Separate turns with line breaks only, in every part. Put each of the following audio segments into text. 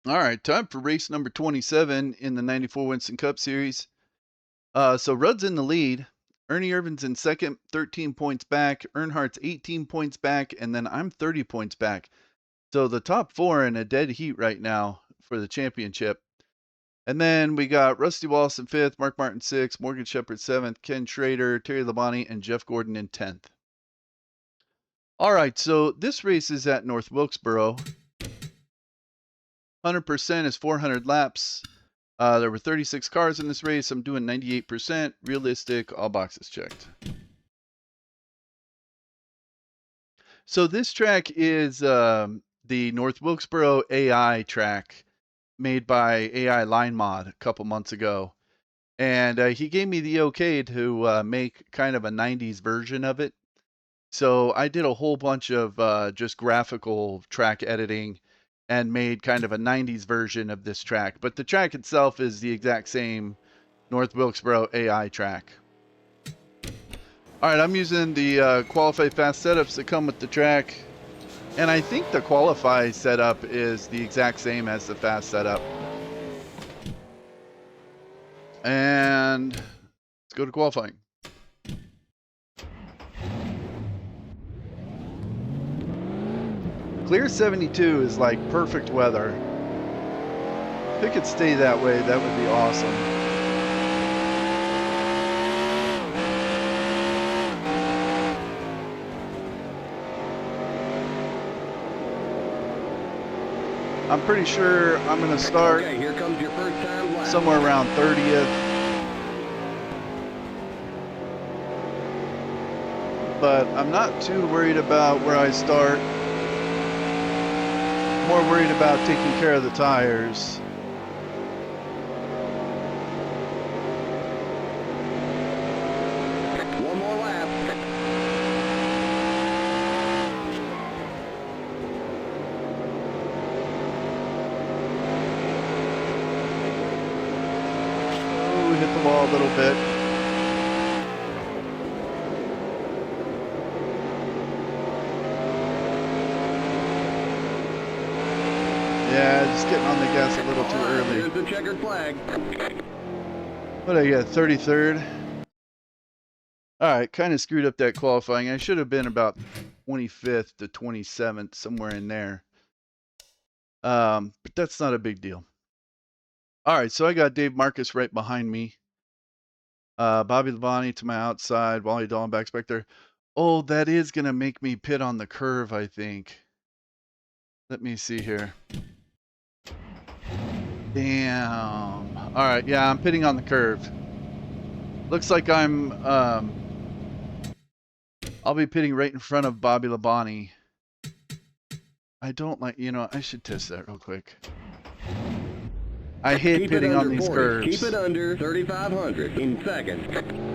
All right, time for race number 27 in the 94 Winston Cup Series. So Rudd's in the lead. Ernie Irvin's in second, 13 points back. Earnhardt's 18 points back, and then I'm 30 points back. So the top four in a dead heat right now for the championship. And then we got Rusty Wallace in fifth, Mark Martin sixth, Morgan Shepherd seventh, Ken Schrader, Terry Labonte, and Jeff Gordon in 10th. All right, so this race is at North Wilkesboro. 100% is 400 laps. There were 36 cars in this race. I'm doing 98%. Realistic, all boxes checked. So this track is the North Wilkesboro AI track made by AI Line Mod a couple months ago. And he gave me the okay to make kind of a 90s version of it. So I did a whole bunch of just graphical track editing and made kind of a 90s version of this track. But the track itself is the exact same North Wilkesboro AI track. All right, I'm using the Qualify Fast setups that come with the track. And I think the Qualify setup is the exact same as the Fast setup. And let's go to qualifying. Clear 72 is like perfect weather. If it could stay that way, that would be awesome. I'm pretty sure I'm going to start
here comes your first time lap.
Somewhere around 30th. But I'm not too worried about where I start. More worried about taking care of the tires.
One more lap.
Oh, we hit the wall a little bit. Yeah, just getting on the gas a little too early.
There's the checkered flag.
What I got, 33rd? All right, kind of screwed up that qualifying. I should have been about 25th to 27th, somewhere in there. But that's not a big deal. All right, so I got Dave Marcus right behind me. Bobby Labonte to my outside, Wally Dallenbach's back there. Oh, that is going to make me pit on the curve, I think. Let me see here. Damn. All right, yeah, I'm pitting on the curve. Looks like I'll be pitting right in front of Bobby Labonte. I don't like, I should test that real quick. I hate pitting on these
40.
curves.
Keep it under 3,500 in second.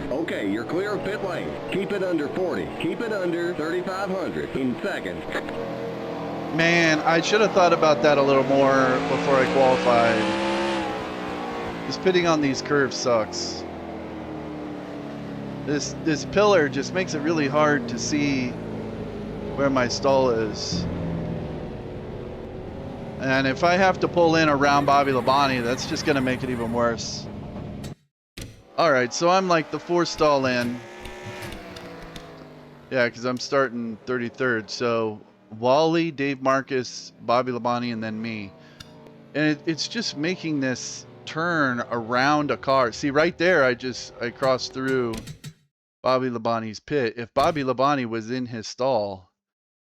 Okay, you're clear of pit lane. Keep it under 40. Keep it under 3,500 in second.
Man, I should have thought about that a little more before I qualified. Just pitting on these curves sucks. This pillar just makes it really hard to see where my stall is. And if I have to pull in around Bobby Labonte, that's just going to make it even worse. All right, so I'm like the fourth stall in. Yeah, because I'm starting 33rd. So Wally, Dave Marcus, Bobby Labonte, and then me. And it's just making this turn around a car. See, right there, I crossed through Bobby Labonte's pit. If Bobby Labonte was in his stall,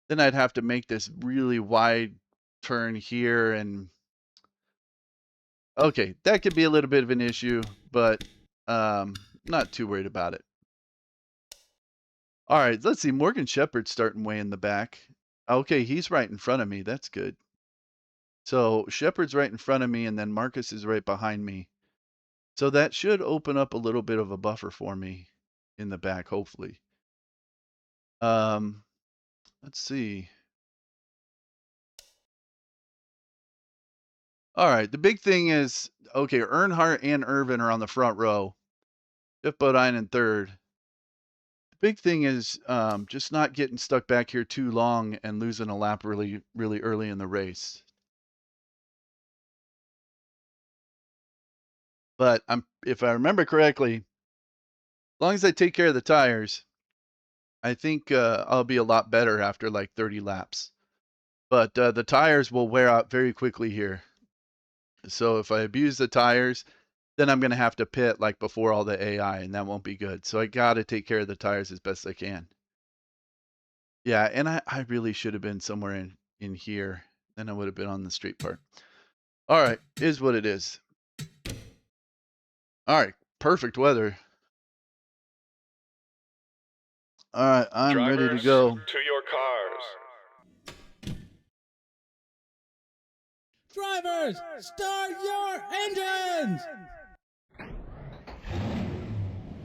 then I'd have to make this really wide turn here. And okay, that could be a little bit of an issue, but not too worried about it. All right, let's see. Morgan Shepherd's starting way in the back. Okay, he's right in front of me. That's good. So Shepherd's right in front of me, and then Marcus is right behind me. So that should open up a little bit of a buffer for me in the back, hopefully. Let's see. All right, the big thing is, okay, Earnhardt and Irvin are on the front row. Jeff Bodine in third. The big thing is just not getting stuck back here too long and losing a lap really early in the race. But if I remember correctly, as long as I take care of the tires, I think I'll be a lot better after like 30 laps. But the tires will wear out very quickly here. So if I abuse the tires, then I'm going to have to pit like before all the AI, and that won't be good. So I got to take care of the tires as best I can. Yeah, and I really should have been somewhere in here. Then I would have been on the straight part. All right, is what it is. All right, perfect weather. All right, I'm ready to go.
To your cars.
Drivers, start your engines!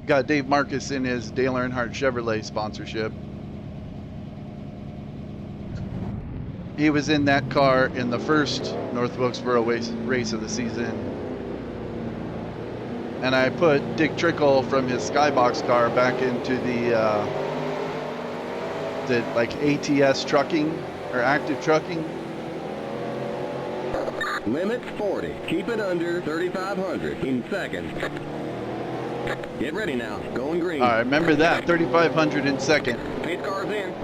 Got Dave Marcus in his Dale Earnhardt Chevrolet sponsorship. He was in that car in the first North Wilkesboro race of the season. And I put Dick Trickle from his Skybox car back into the like ATS trucking or active trucking.
Limit 40. Keep it under 3,500 in seconds. Get ready now. Going green.
All right, remember that. 3,500 in second.
Pace car's in.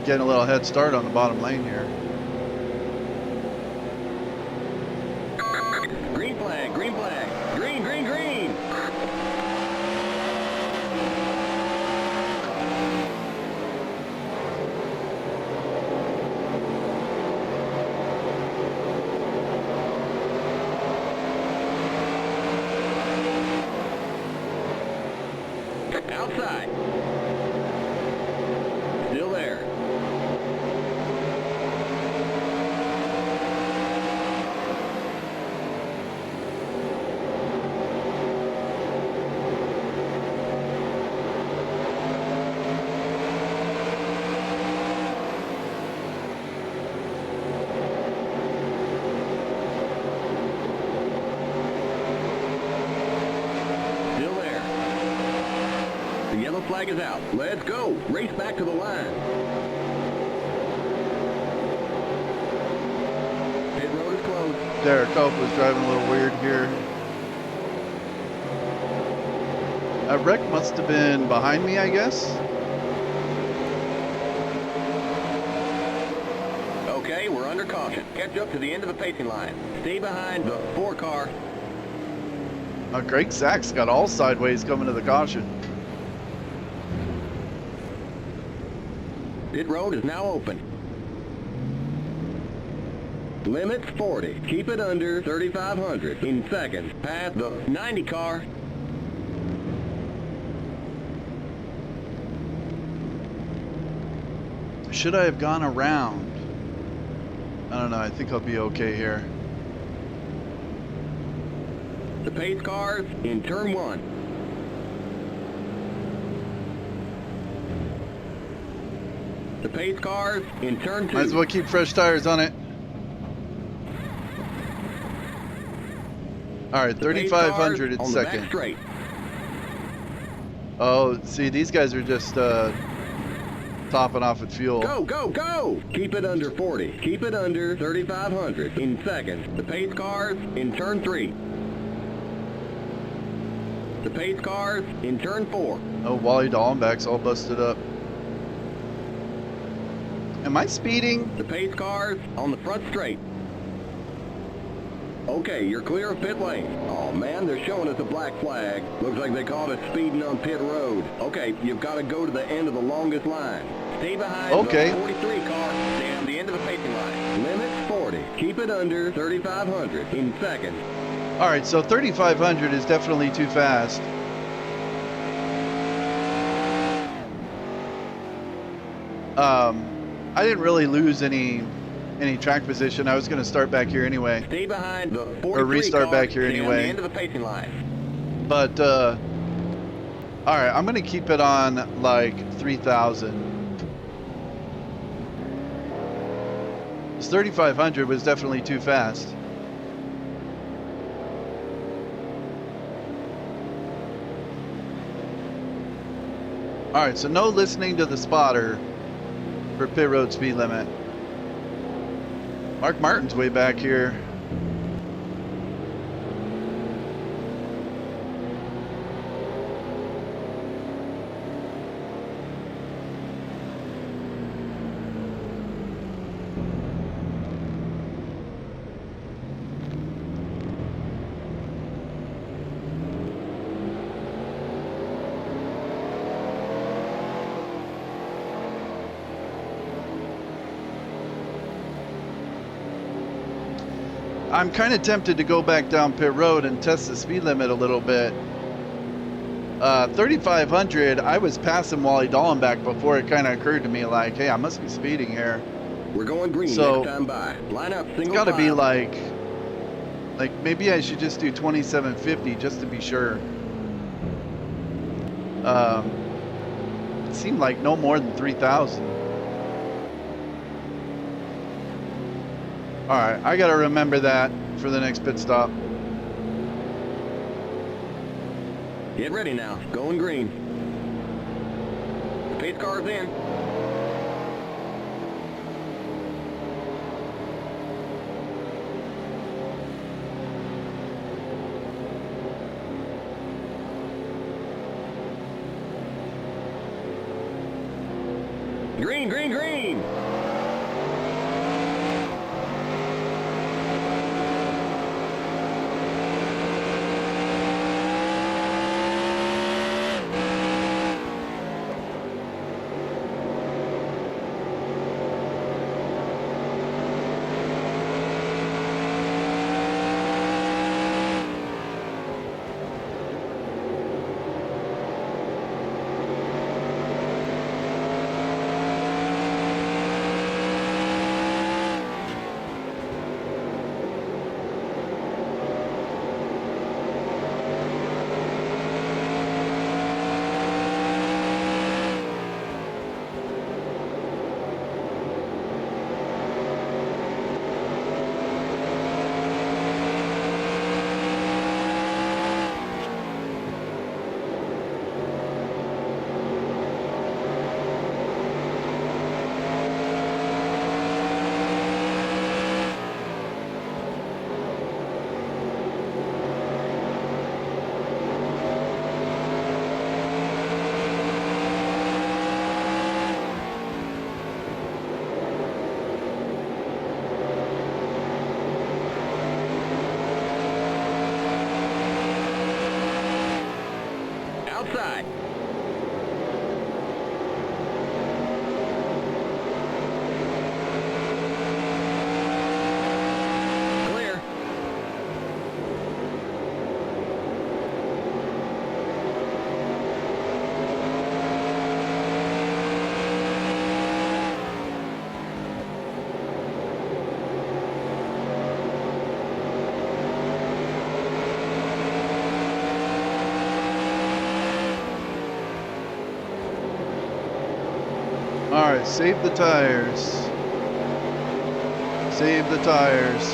Getting a little head start on the bottom lane here.
Green flag, green flag. Green, green, green. Outside. Still there. Still there. The yellow flag is out. Let's go. Race back to the line. Pit road is closed.
Derek Cope was driving a little weird here. That wreck must have been behind me, I guess.
Okay, we're under caution. Catch up to the end of the pacing line. Stay behind the 4 car.
Greg Sachs got all sideways coming to the caution.
Pit road is now open. Limit 40. Keep it under 3,500 in seconds. Past the 90 car.
Should I have gone around? I don't know. I think I'll be okay here.
The pace cars in turn 1. The pace cars in turn 2.
Might as well keep fresh tires on it. All right,
The pace
3,500
cars
in
on the back
second.
straight.
Oh, see, these guys are just topping off with fuel.
Go, go, go! Keep it under 40. Keep it under 3,500 in seconds. The pace cars in turn 3. The pace cars in turn 4.
Oh, Wally Dallenbach's all busted up. Am I speeding?
The pace cars on the front straight. Okay, you're clear of pit lane. Oh man, they're showing us a black flag. Looks like they caught us speeding on pit road. Okay, you've got to go to the end of the longest line. Stay behind
Okay.
the 43 car. Stay on the end of the pacing line. Limit 40. Keep it under 3,500 in seconds.
All right, so 3,500 is definitely too fast. I didn't really lose any track position. I was going to start back here anyway.
Stay behind the 43
Or restart
car.
back here
Stay on
anyway.
the end of the pacing line.
But, all right, I'm going to keep it on like 3,000. This 3500 was definitely too fast. All right, so no listening to the spotter for pit road speed limit. Mark Martin's way back here. I'm kind of tempted to go back down pit road and test the speed limit a little bit. 3,500, I was passing Wally Dallenbach before it kind of occurred to me like, hey, I must be speeding here.
We're going green
So,
next time by. Line up single
It's got to be
file.
like maybe I should just do 2750 just to be sure. It seemed like no more than 3,000. All right, I got to remember that for the next pit stop.
Get ready now. Going green. Pace car's in. Green, green, green. Outside. Clear.
All right, save the tires. Save the tires.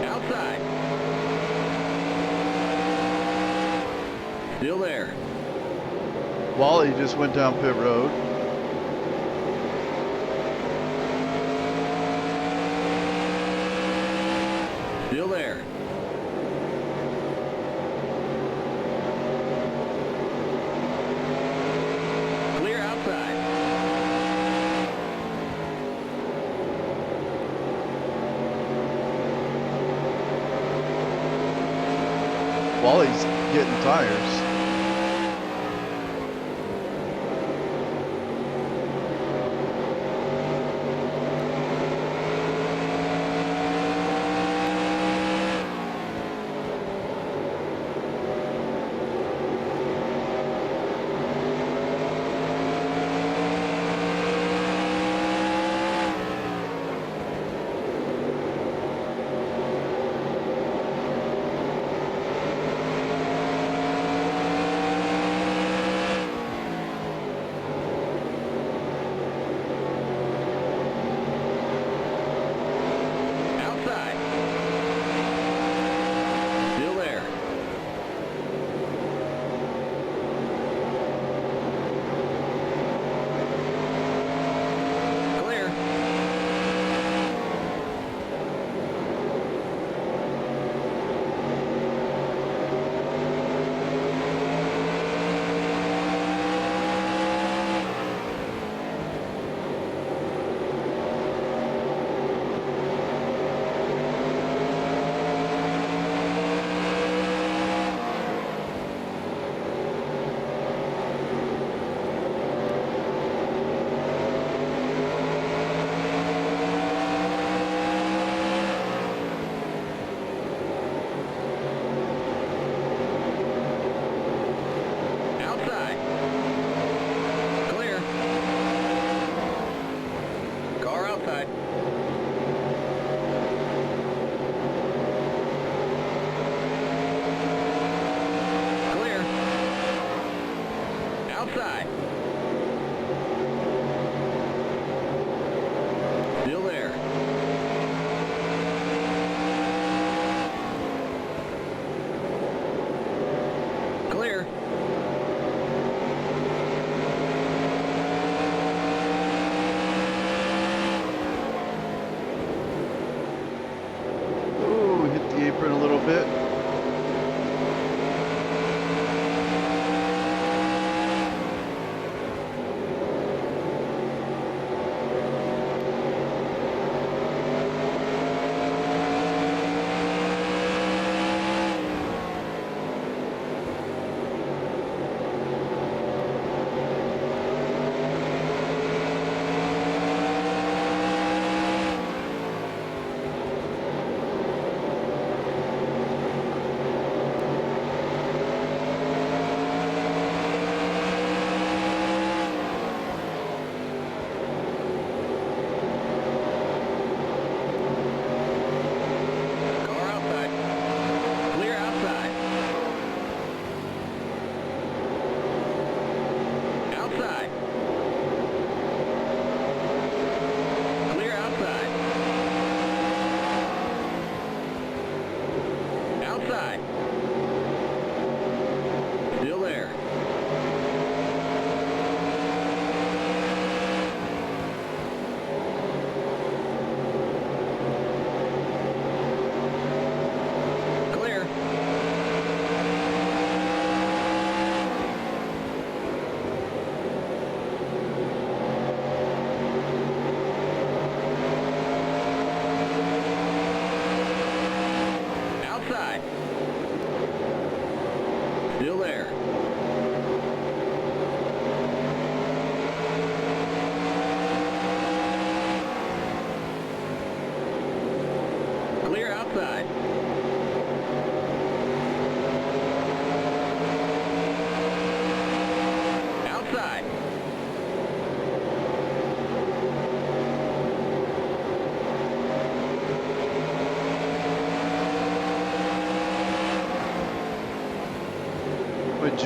Outside. Still there.
Wally just went down pit road.
Still there. Clear outside.
Wally's getting tires.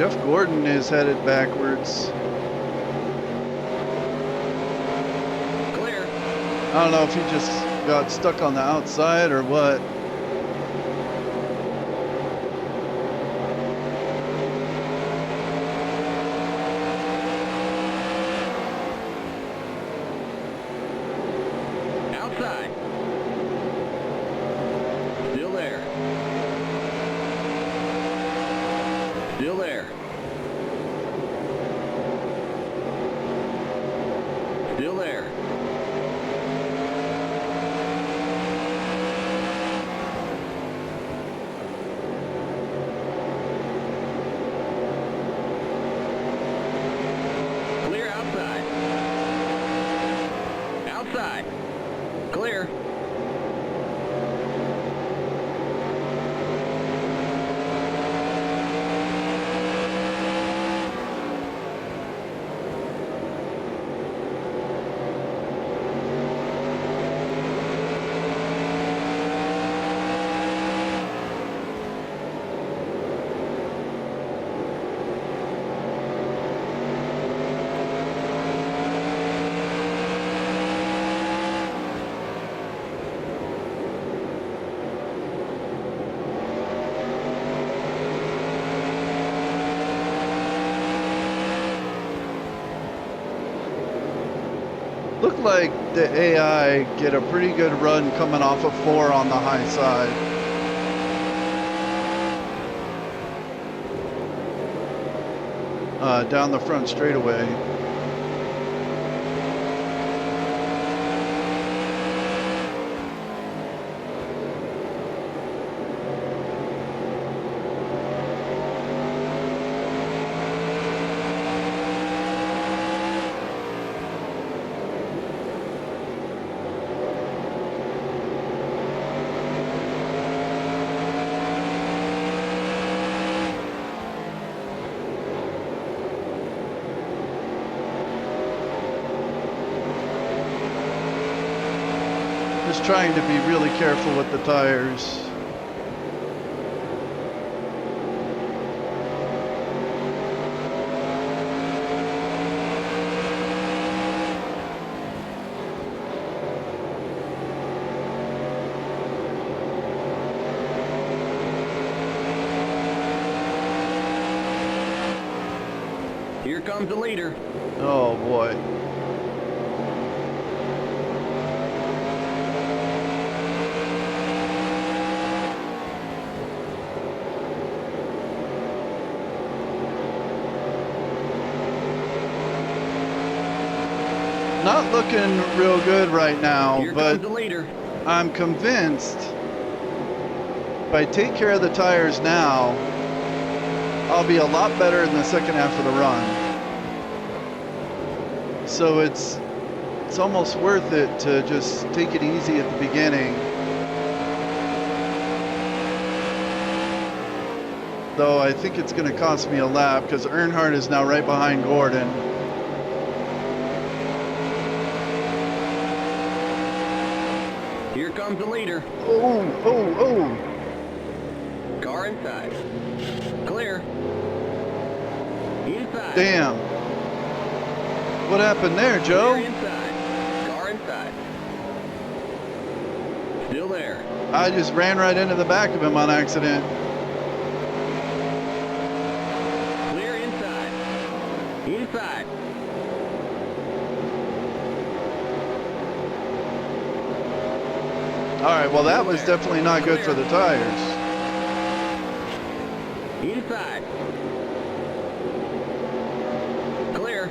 Jeff Gordon is headed backwards.
Clear.
I don't know if he just got stuck on the outside or what.
Outside. Still there. Still there. Still there. Clear outside. Outside. Clear.
Looked like the AI get a pretty good run coming off of 4 on the high side. Down the front straightaway. Just trying to be really careful with the tires.
Here comes the leader.
Oh boy. Not looking real good right now,
Here
but
comes the leader.
I'm convinced if I take care of the tires now, I'll be a lot better in the second half of the run. So it's almost worth it to just take it easy at the beginning. Though I think it's going to cost me a lap because Earnhardt is now right behind Gordon.
Here comes the leader.
Oh.
Car inside. Clear. Inside.
Damn. What happened there, Joe?
Clear inside. Car inside. Still there.
I just ran right into the back of him on accident.
Clear inside. Inside.
All right, well, that was definitely not good for the tires.
Inside. Clear.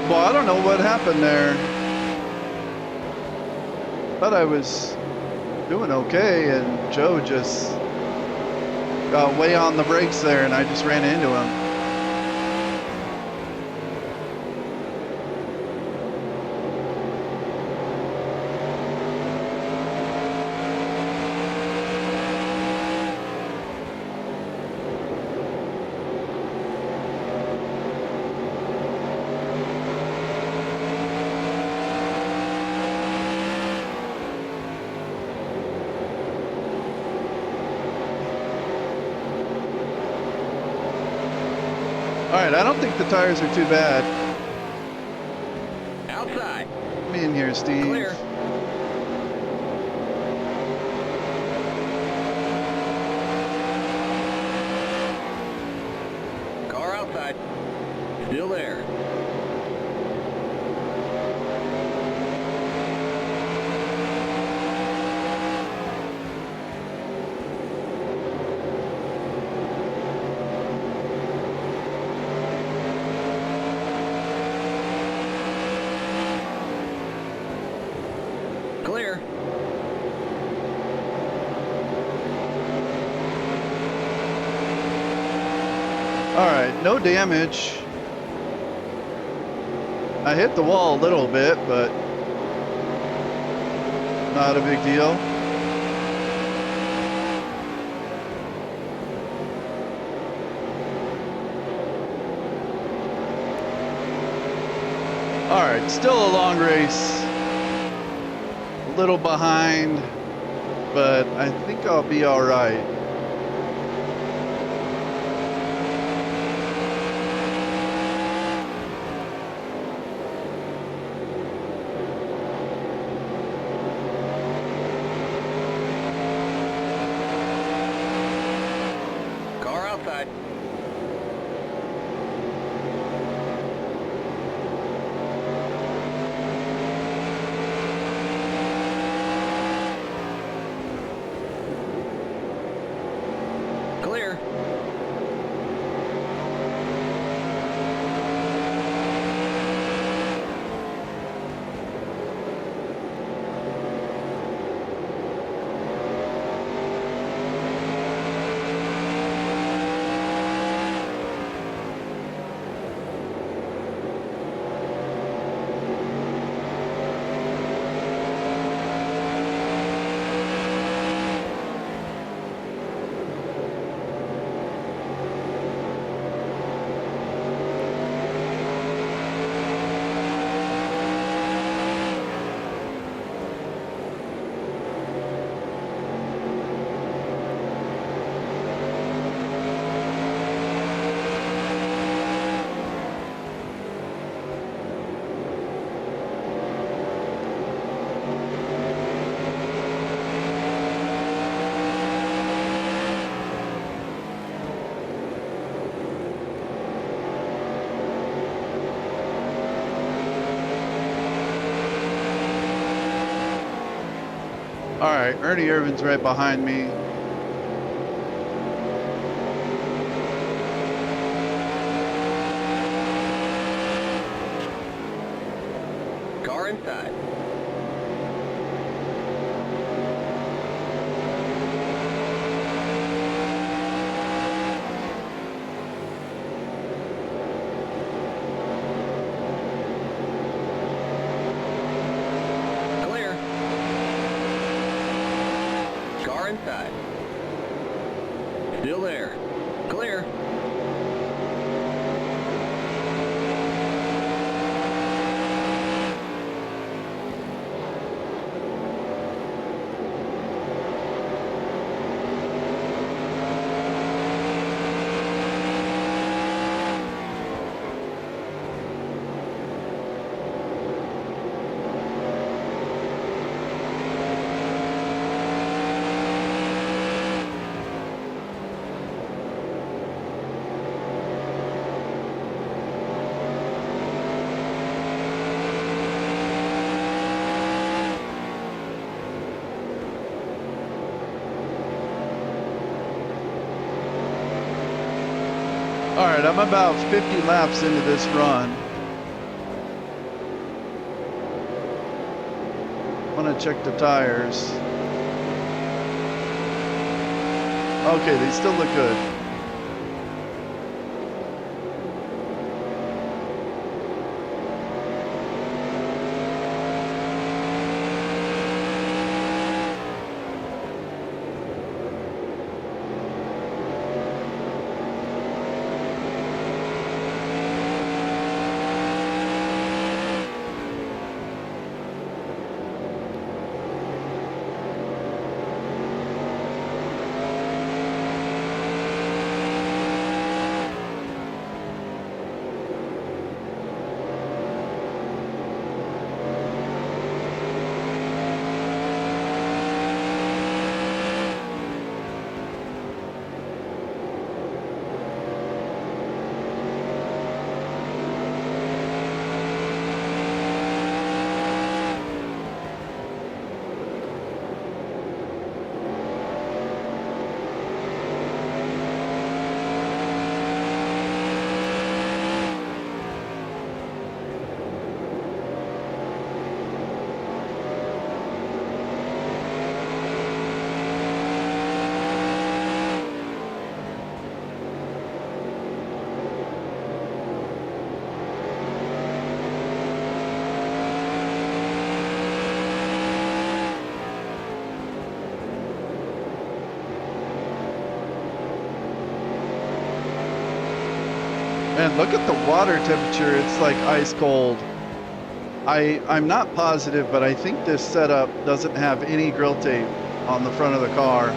Well, I don't know what happened there. Thought I was doing okay, and Joe just got way on the brakes there, and I just ran into him. right, I don't think the tires are too bad.
Outside.
Come in here, Steve.
Clear. Car outside. Still there. Clear.
All right, no damage. I hit the wall a little bit, but not a big deal. All right, still a long race. A little behind, but I think I'll be all right.
Car outside. Clear.
All right, Ernie Irvin's right behind me.
Car inside. Clear. Car inside. Still there. Clear.
All right, I'm about 50 laps into this run. I'm gonna check the tires. Okay, they still look good. Man, look at the water temperature. It's like ice cold. I'm not positive, but I think this setup doesn't have any grill tape on the front of the car.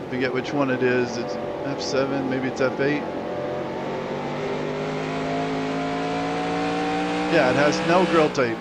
Forget which one it is. It's F7, maybe it's F8. Yeah, it has no grill tape.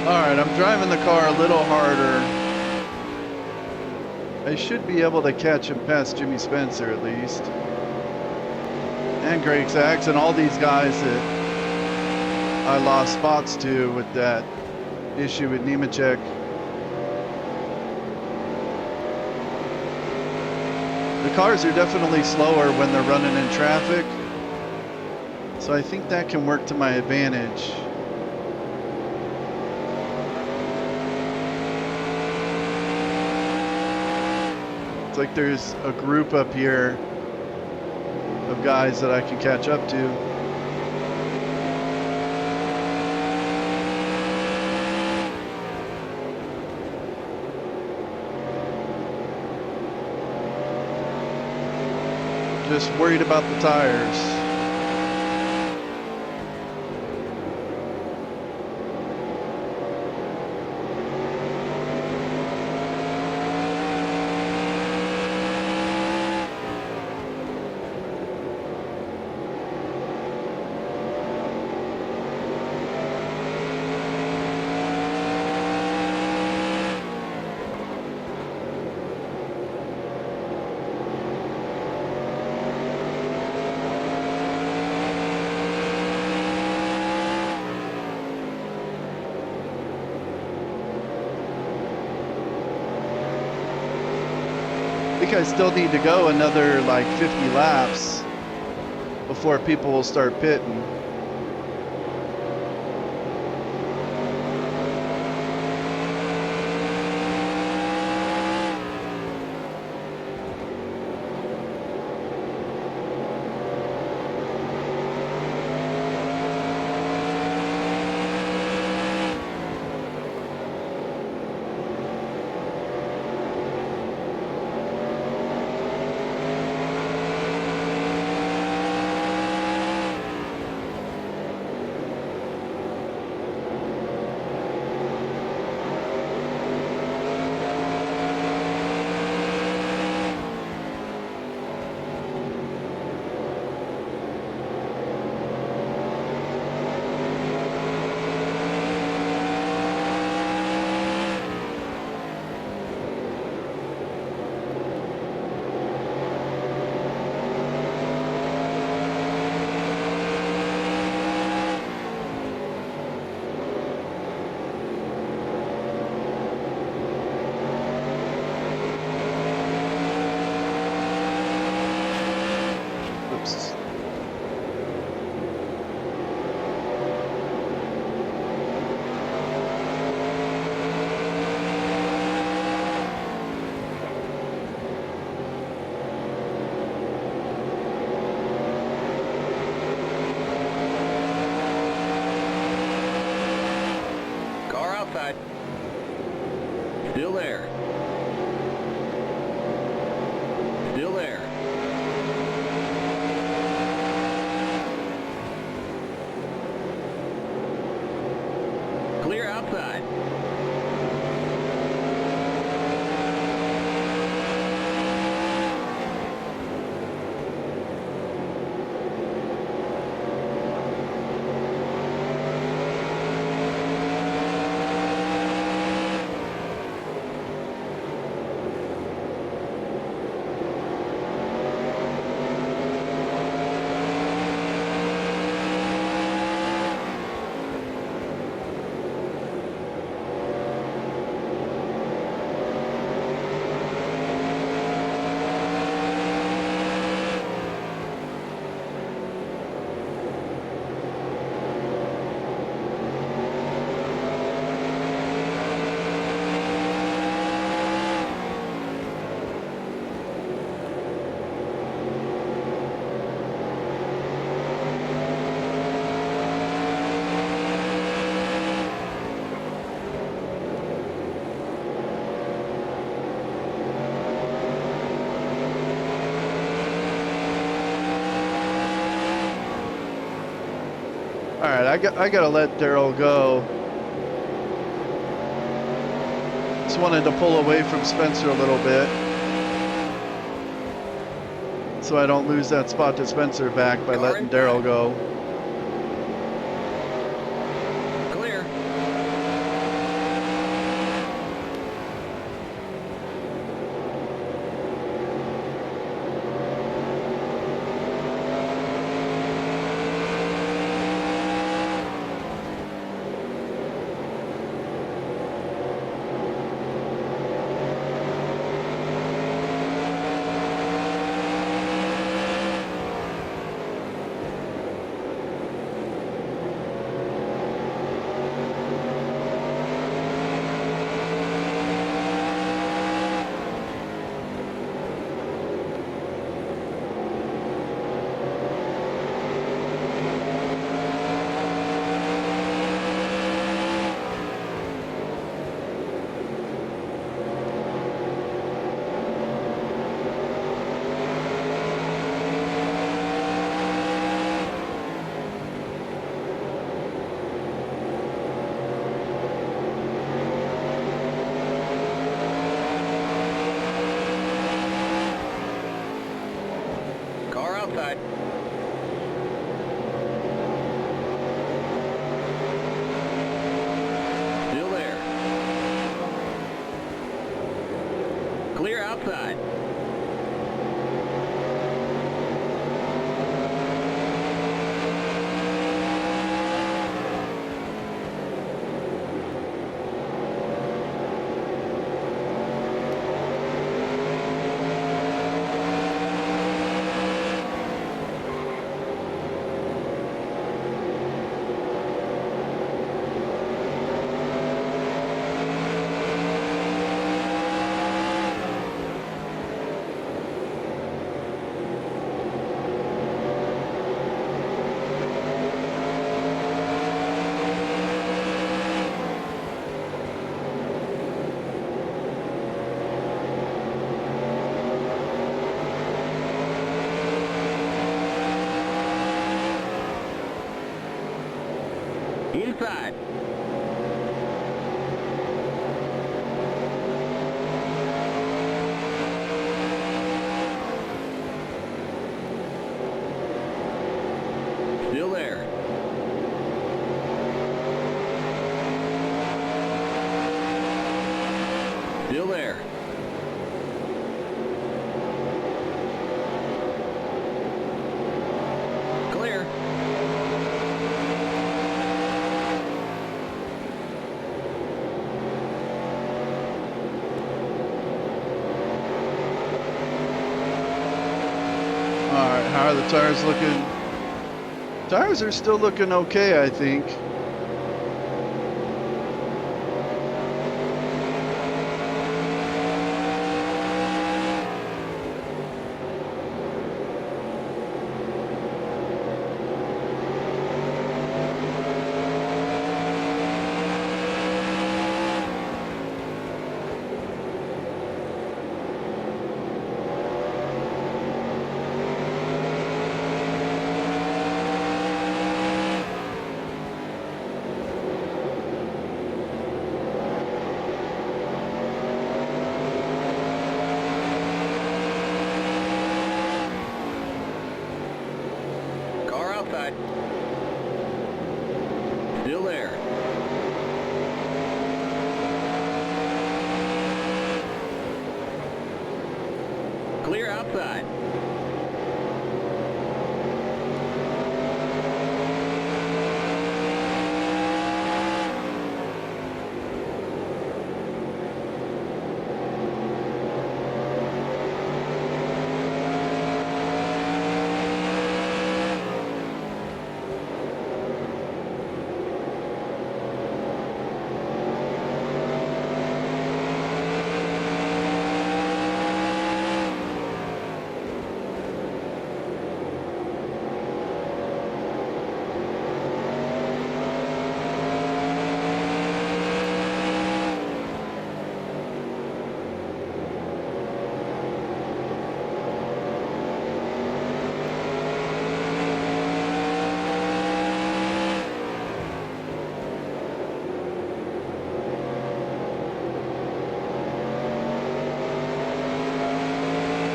Alright, I'm driving the car a little harder. I should be able to catch him past Jimmy Spencer at least. And Greg Sachs and all these guys that I lost spots to with that issue with Nemechek. The cars are definitely slower when they're running in traffic, so I think that can work to my advantage. It's like there's a group up here of guys that I can catch up to. Just worried about the tires. think I still need to go another like 50 laps before people will start pitting.
Still there. Still there. Clear outside.
All right, I gotta let Daryl go. Just wanted to pull away from Spencer a little bit, so I don't lose that spot to Spencer back by letting Daryl go.
Clear. Outside. Still there. Clear outside. outside. Still there. Still there. Clear.
All right, how are the tires looking? Tires are still looking okay, I think.
Car outside. Still there. Clear outside.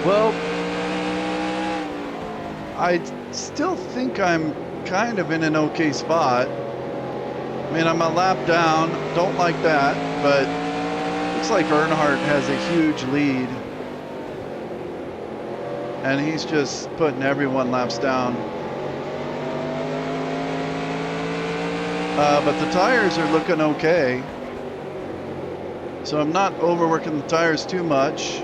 Well, I still think I'm kind of in an okay spot. I mean, I'm a lap down, don't like that, but looks like Earnhardt has a huge lead. And he's just putting everyone laps down. But the tires are looking okay. So I'm not overworking the tires too much.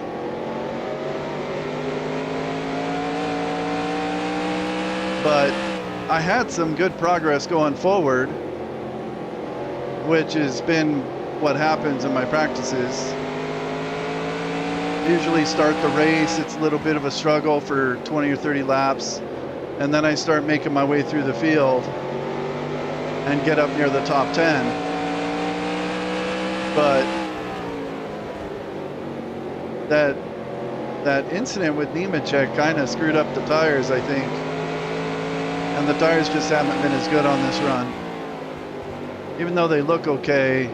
But I had some good progress going forward, which has been what happens in my practices. Usually start the race, it's a little bit of a struggle for 20 or 30 laps, and then I start making my way through the field and get up near the top 10. But that incident with Nemechek kind of screwed up the tires, I think. And the tires just haven't been as good on this run. Even though they look okay,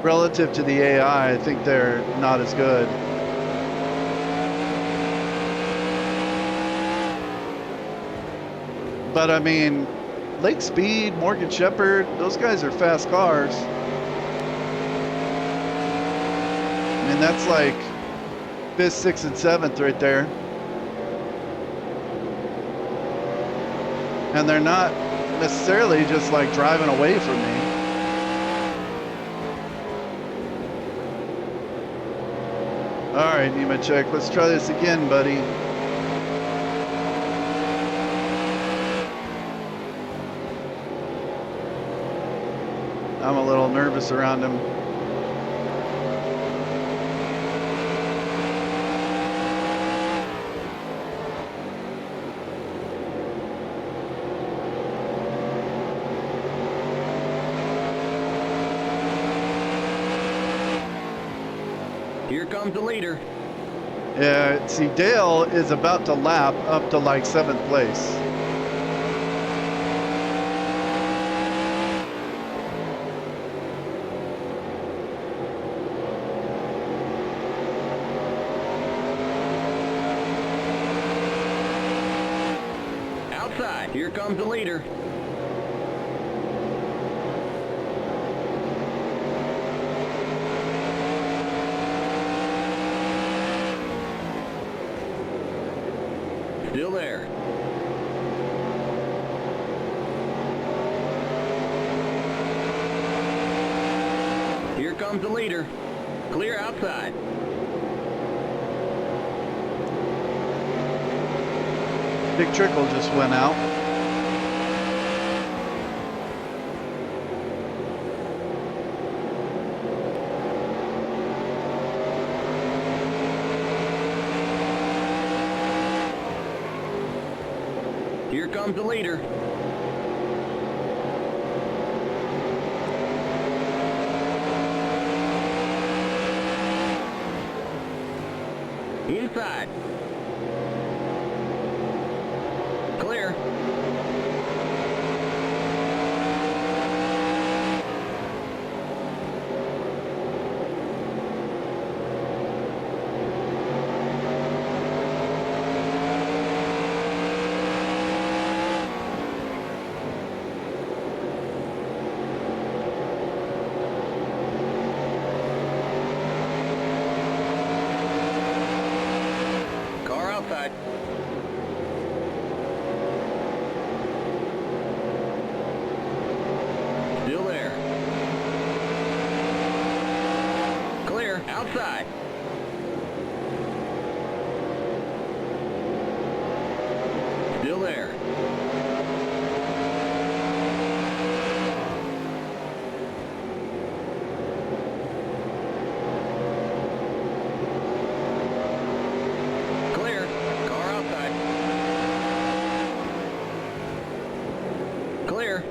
relative to the AI, I think they're not as good. But I mean, Lake Speed, Morgan Shepherd, those guys are fast cars. I mean, that's like 5th, 6th, and 7th right there. And they're not necessarily just like driving away from me. All right, Nemechek, let's try this again, buddy. I'm a little nervous around him.
Here comes the leader.
Yeah, see, Dale is about to lap up to like 7th place.
outside. Here comes the leader. Still there. Here comes the leader. Clear outside.
Big Trickle just went out.
Here comes the leader. Inside. Clear. Car outside. Still there. Clear. Outside. Still there. Clear. Car outside. Clear.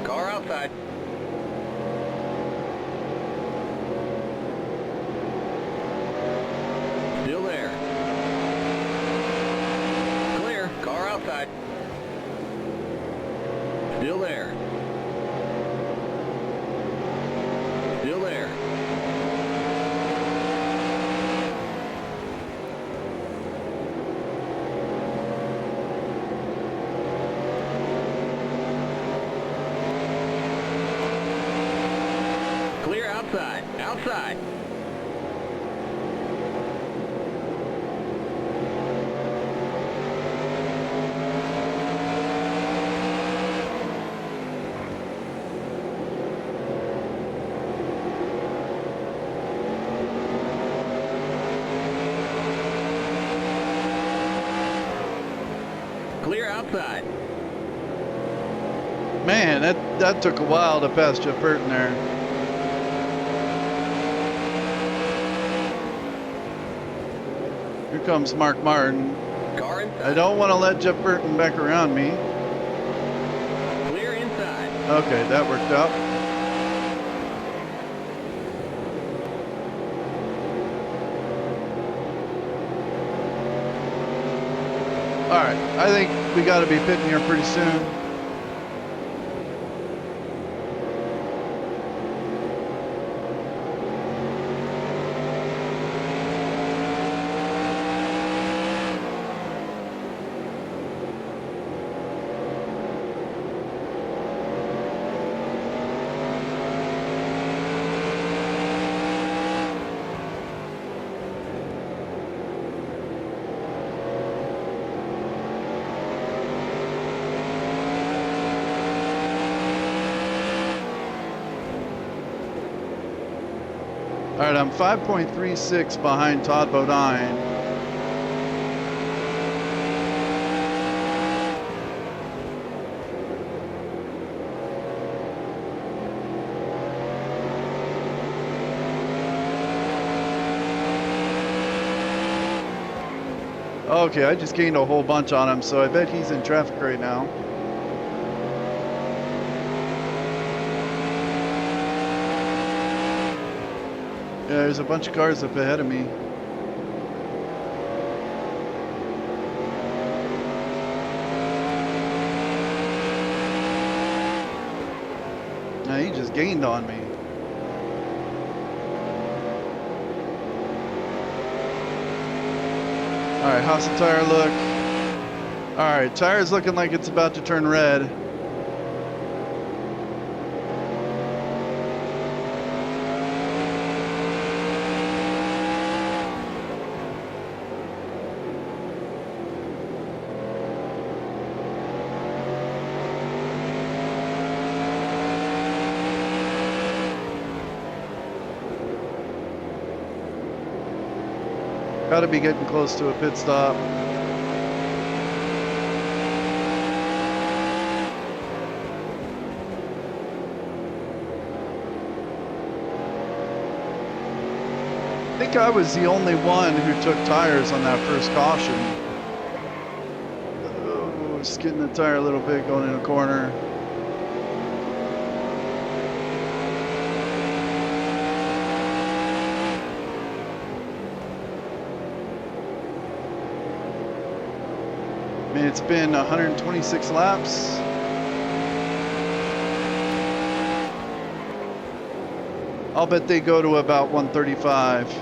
Car outside. Still there. Clear. Car outside. Still there. Still there. Clear outside. Outside. Clear outside.
Man, that took a while to pass Jeff Burton there. Here comes Mark Martin.
Car inside.
I don't want to let Jeff Burton back around me.
Clear inside.
Okay, that worked out. right, I think we got to be pitting here pretty soon. All right, I'm 5.36 behind Todd Bodine. Okay, I just gained a whole bunch on him, so I bet he's in traffic right now. Yeah, there's a bunch of cars up ahead of me. Now he just gained on me. All right, how's the tire look? All right, tire's looking like it's about to turn red. Got to be getting close to a pit stop. I think I was the only one who took tires on that first caution. Oh, just getting the tire a little bit going in a corner. I mean, it's been 126 laps. I'll bet they go to about 135.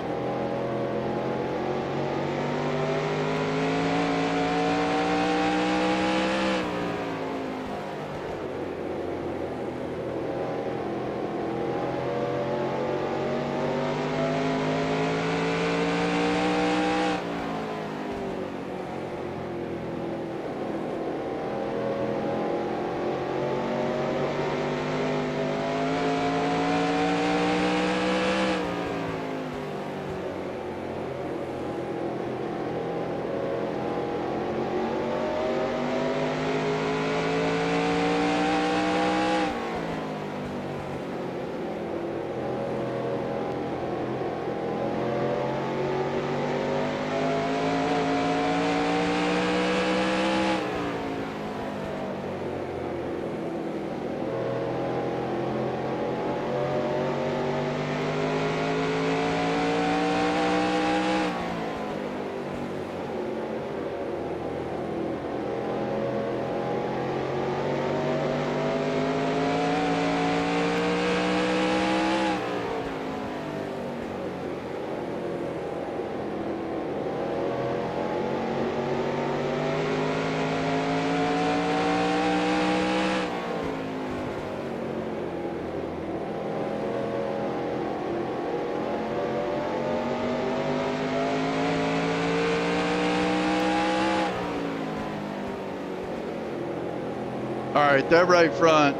All right, that right front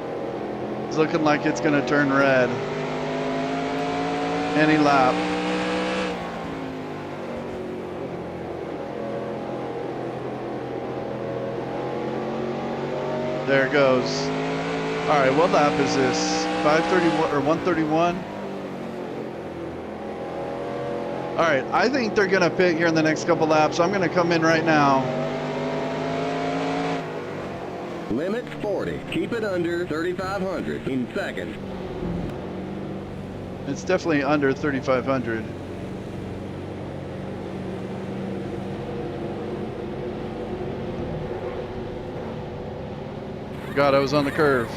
is looking like it's going to turn red any lap. There it goes. All right, what lap is this? 531 or 131? All right, I think they're going to pit here in the next couple laps. So I'm going to come in right now.
Limit 40. Keep it under 3,500 in second.
It's definitely under 3,500. forgot I was on the curve.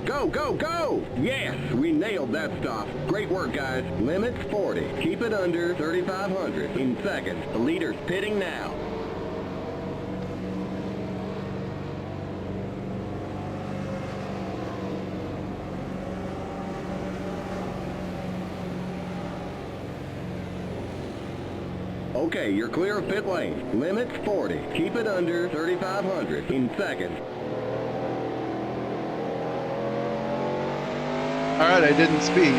Go, go, go! Yes, we nailed that stop. Great work, guys. Limit's 40. Keep it under 3,500 in seconds. The leader's pitting now. Okay, you're clear of pit lane. Limit's 40. Keep it under 3,500 in seconds.
Alright, I didn't speed.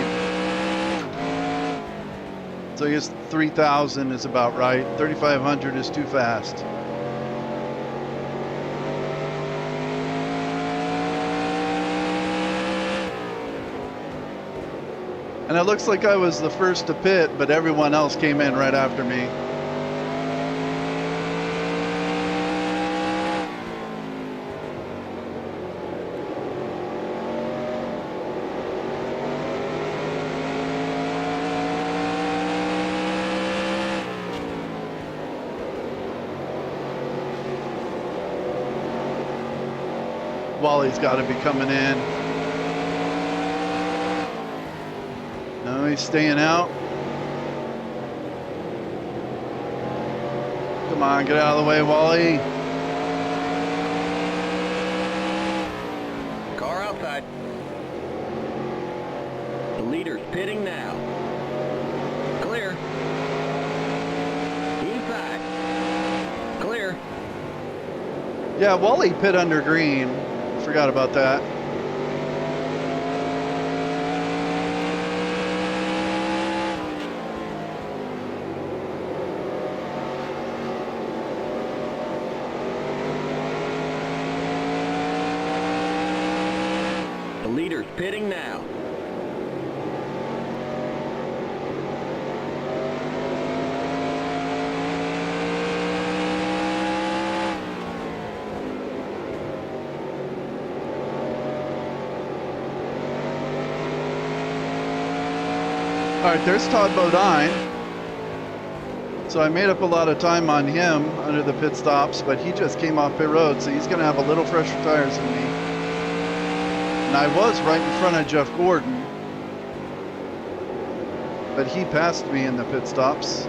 So I guess 3,000 is about right. 3,500 is too fast. And it looks like I was the first to pit, but everyone else came in right after me. Wally's got to be coming in. No, he's staying out. Come on, get out of the way, Wally.
Car outside. The leader's pitting now. Clear. Inside. Clear.
Yeah, Wally pit under green. Forgot about that.
The leader's pitting now.
All right, there's Todd Bodine. So I made up a lot of time on him under the pit stops, but he just came off pit road, so he's going to have a little fresher tires than me. And I was right in front of Jeff Gordon, but he passed me in the pit stops.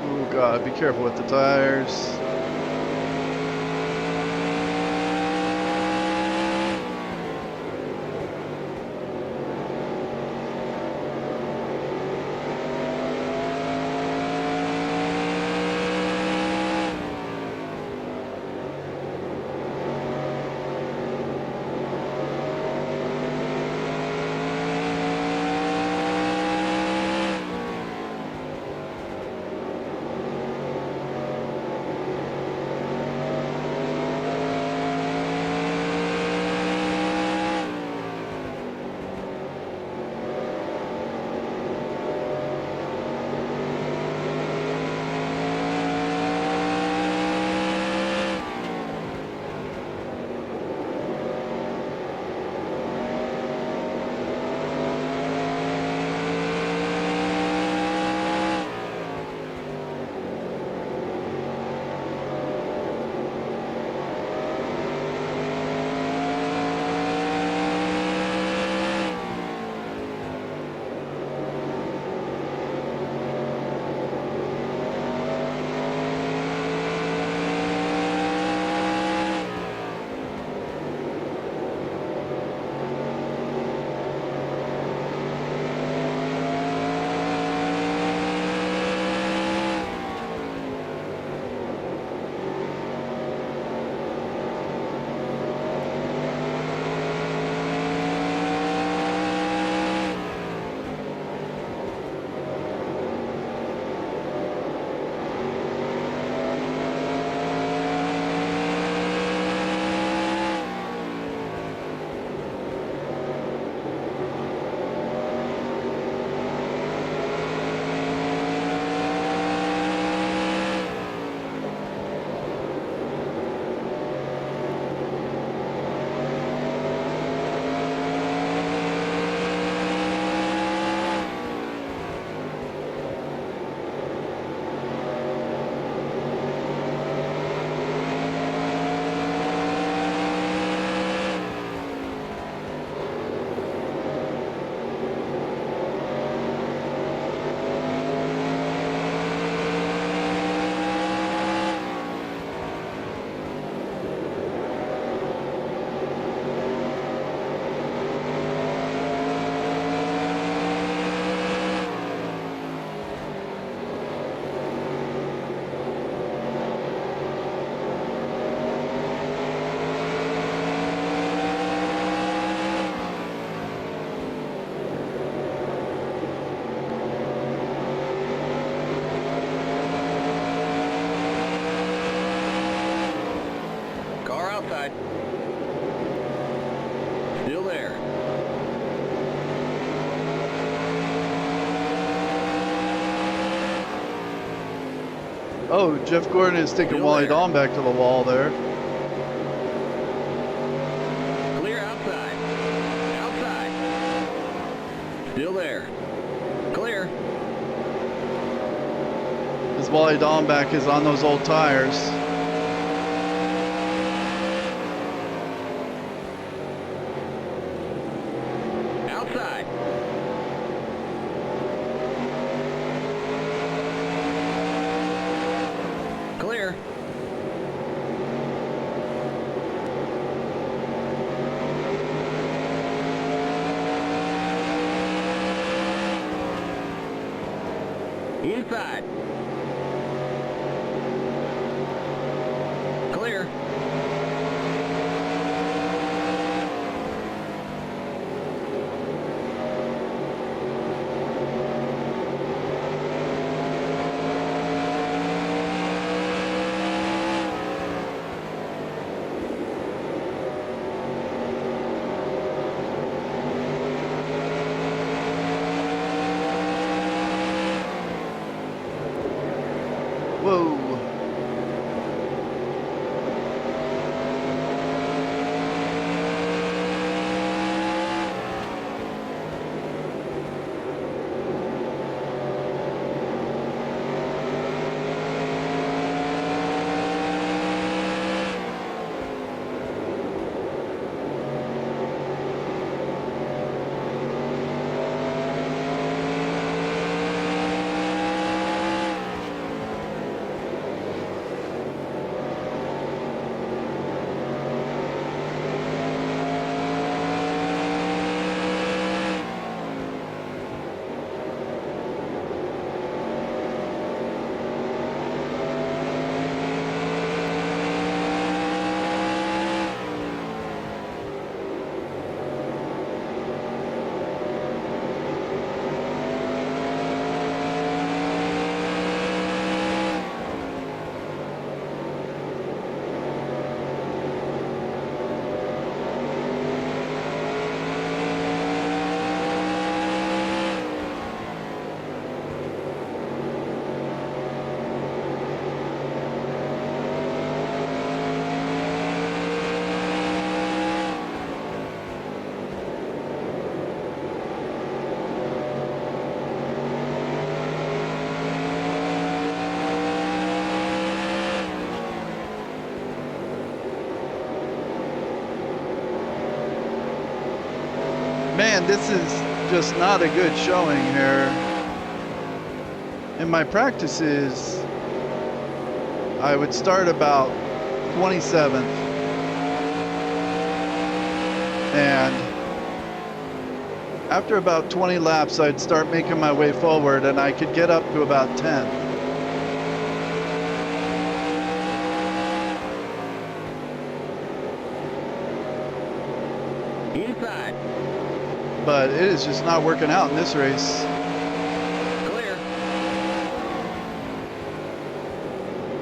Oh God, be careful with the tires. Oh, Jeff Gordon is taking
Still
Wally
there.
Dawn back to the wall there.
Clear outside. Outside. Still there. Clear.
His Wally Dawn back is on those old tires.
Outside. Clear. Inside. Clear.
Whoa. Man, this is just not a good showing here. In my practices, I would start about 27th. And after about 20 laps, I'd start making my way forward and I could get up to about 10.
Inside.
But it is just not working out in this race.
Clear.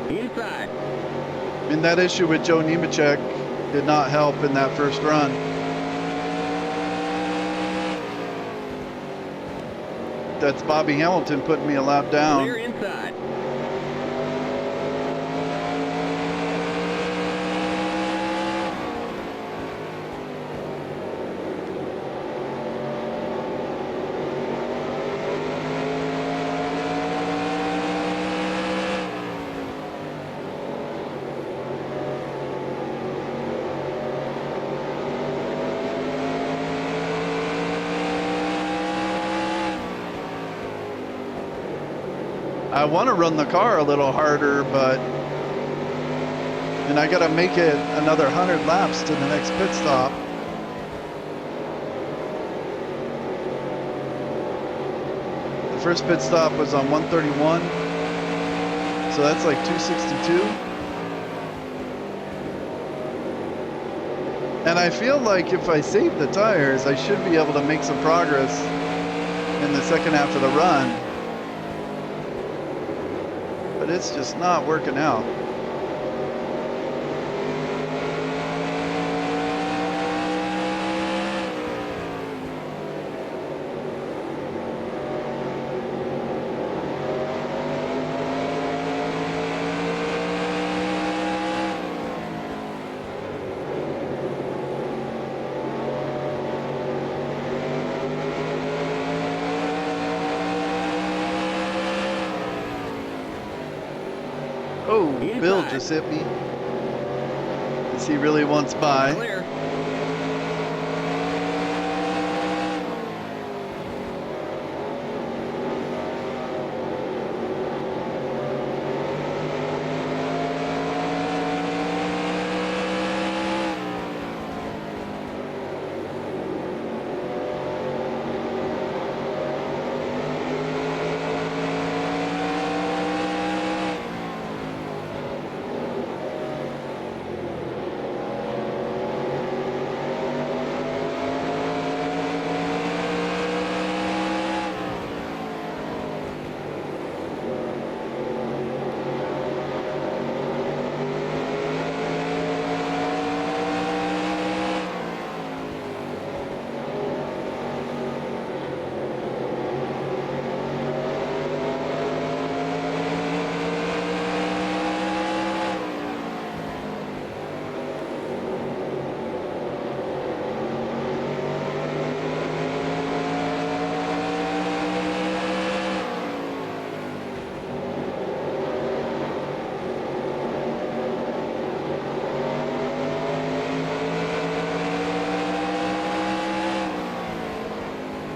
Inside.
And that issue with Joe Nemechek did not help in that first run. That's Bobby Hamilton putting me a lap down.
Clear inside.
I want to run the car a little harder, and I got to make it another 100 laps to the next pit stop. The first pit stop was on 131, so that's like 262. And I feel like if I save the tires, I should be able to make some progress in the second half of the run. But it's just not working out. Bill
inside.
just hit me. As he really wants by.
Clear.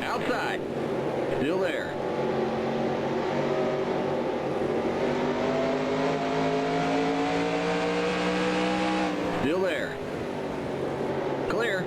Outside. Still there. Still there. Clear.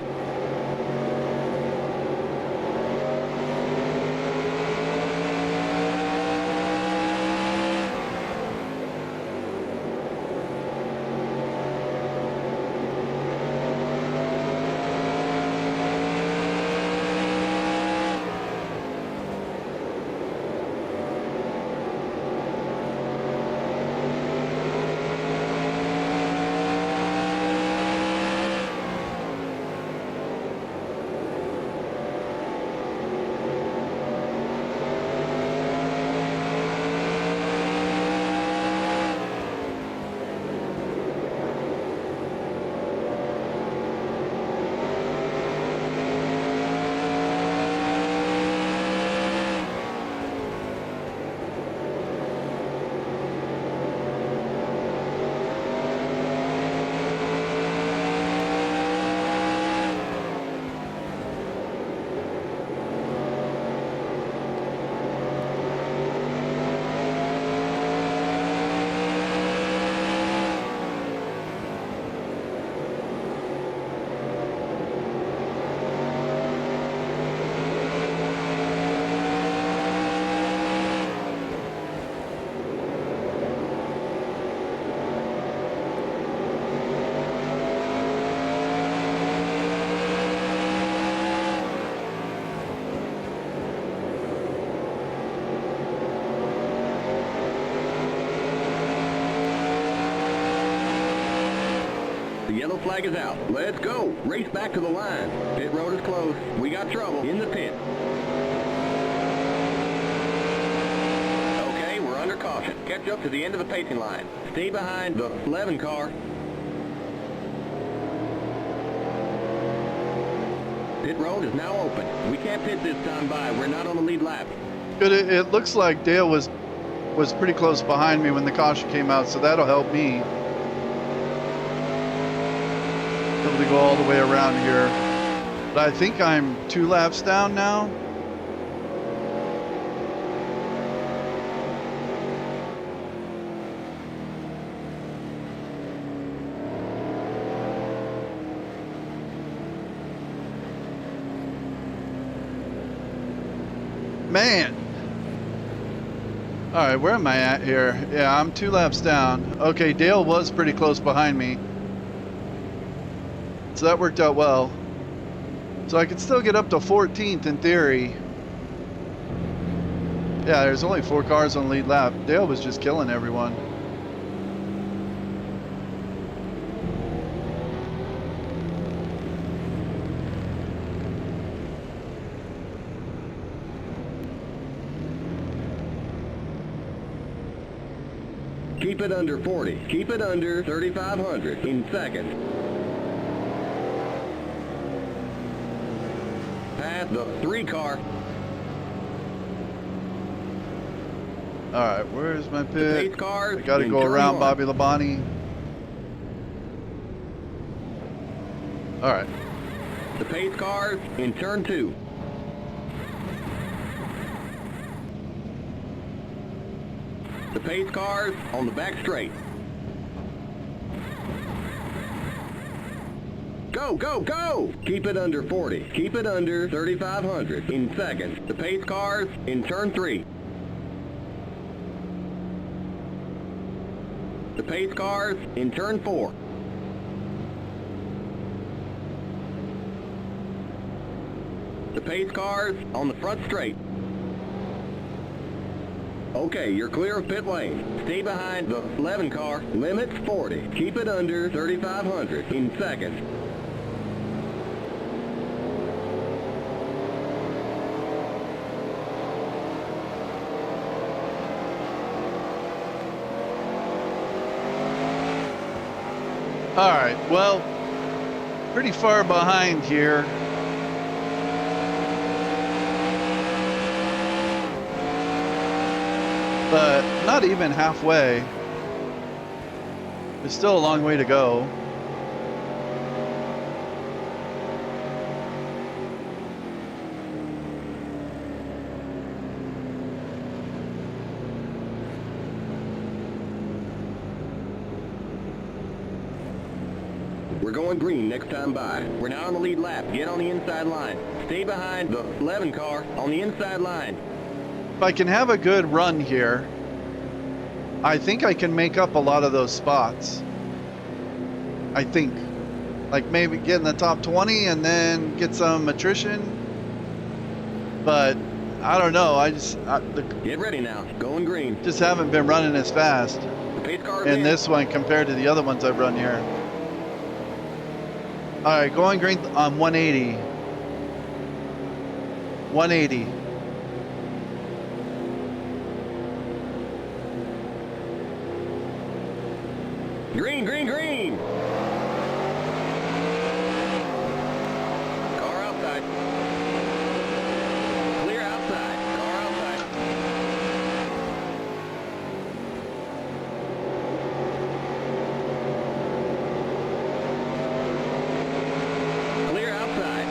The yellow flag is out. Let's go. Race back to the line. Pit road is closed. We got trouble in the pit. Okay, we're under caution. Catch up to the end of the pacing line. Stay behind the 11 car. Pit road is now open. We can't pit this time by. We're not on the lead lap.
Good. It looks like Dale was pretty close behind me when the caution came out, so that'll help me. Able to go all the way around here. But I think I'm 2 laps down now. Man. All right, where am I at here? Yeah, I'm 2 laps down. Okay, Dale was pretty close behind me. So that worked out well. So I could still get up to 14th in theory. Yeah, there's only 4 cars on the lead lap. Dale was just killing everyone.
Keep it under 40. Keep it under 3,500 in second. Past the 3 car.
All right, where's my
The
pit?
pace cars
I got to
in
go
turn
around
1.
Bobby Labonte. All right.
The pace cars in turn 2. The pace cars on the back straight. Go, go, go! Keep it under 40. Keep it under 3,500 in seconds. The pace cars in turn 3. The pace cars in turn 4. The pace cars on the front straight. Okay, you're clear of pit lane. Stay behind the 11 car. Limits 40. Keep it under 3,500 in seconds.
All right, well, pretty far behind here. But not even halfway. There's still a long way to go.
We're going green next time by. We're now on the lead lap. Get on the inside line. Stay behind the 11 car on the inside line.
If I can have a good run here, I think I can make up a lot of those spots. I think. Like maybe get in the top 20 and then get some attrition. But I don't know.
Get ready now. Going green.
Just haven't been running as fast
The pace car
in this one compared to the other ones I've run here. All right, going green on 180. 180.
Green, green, green! Car outside. Clear outside. Car outside. Clear outside.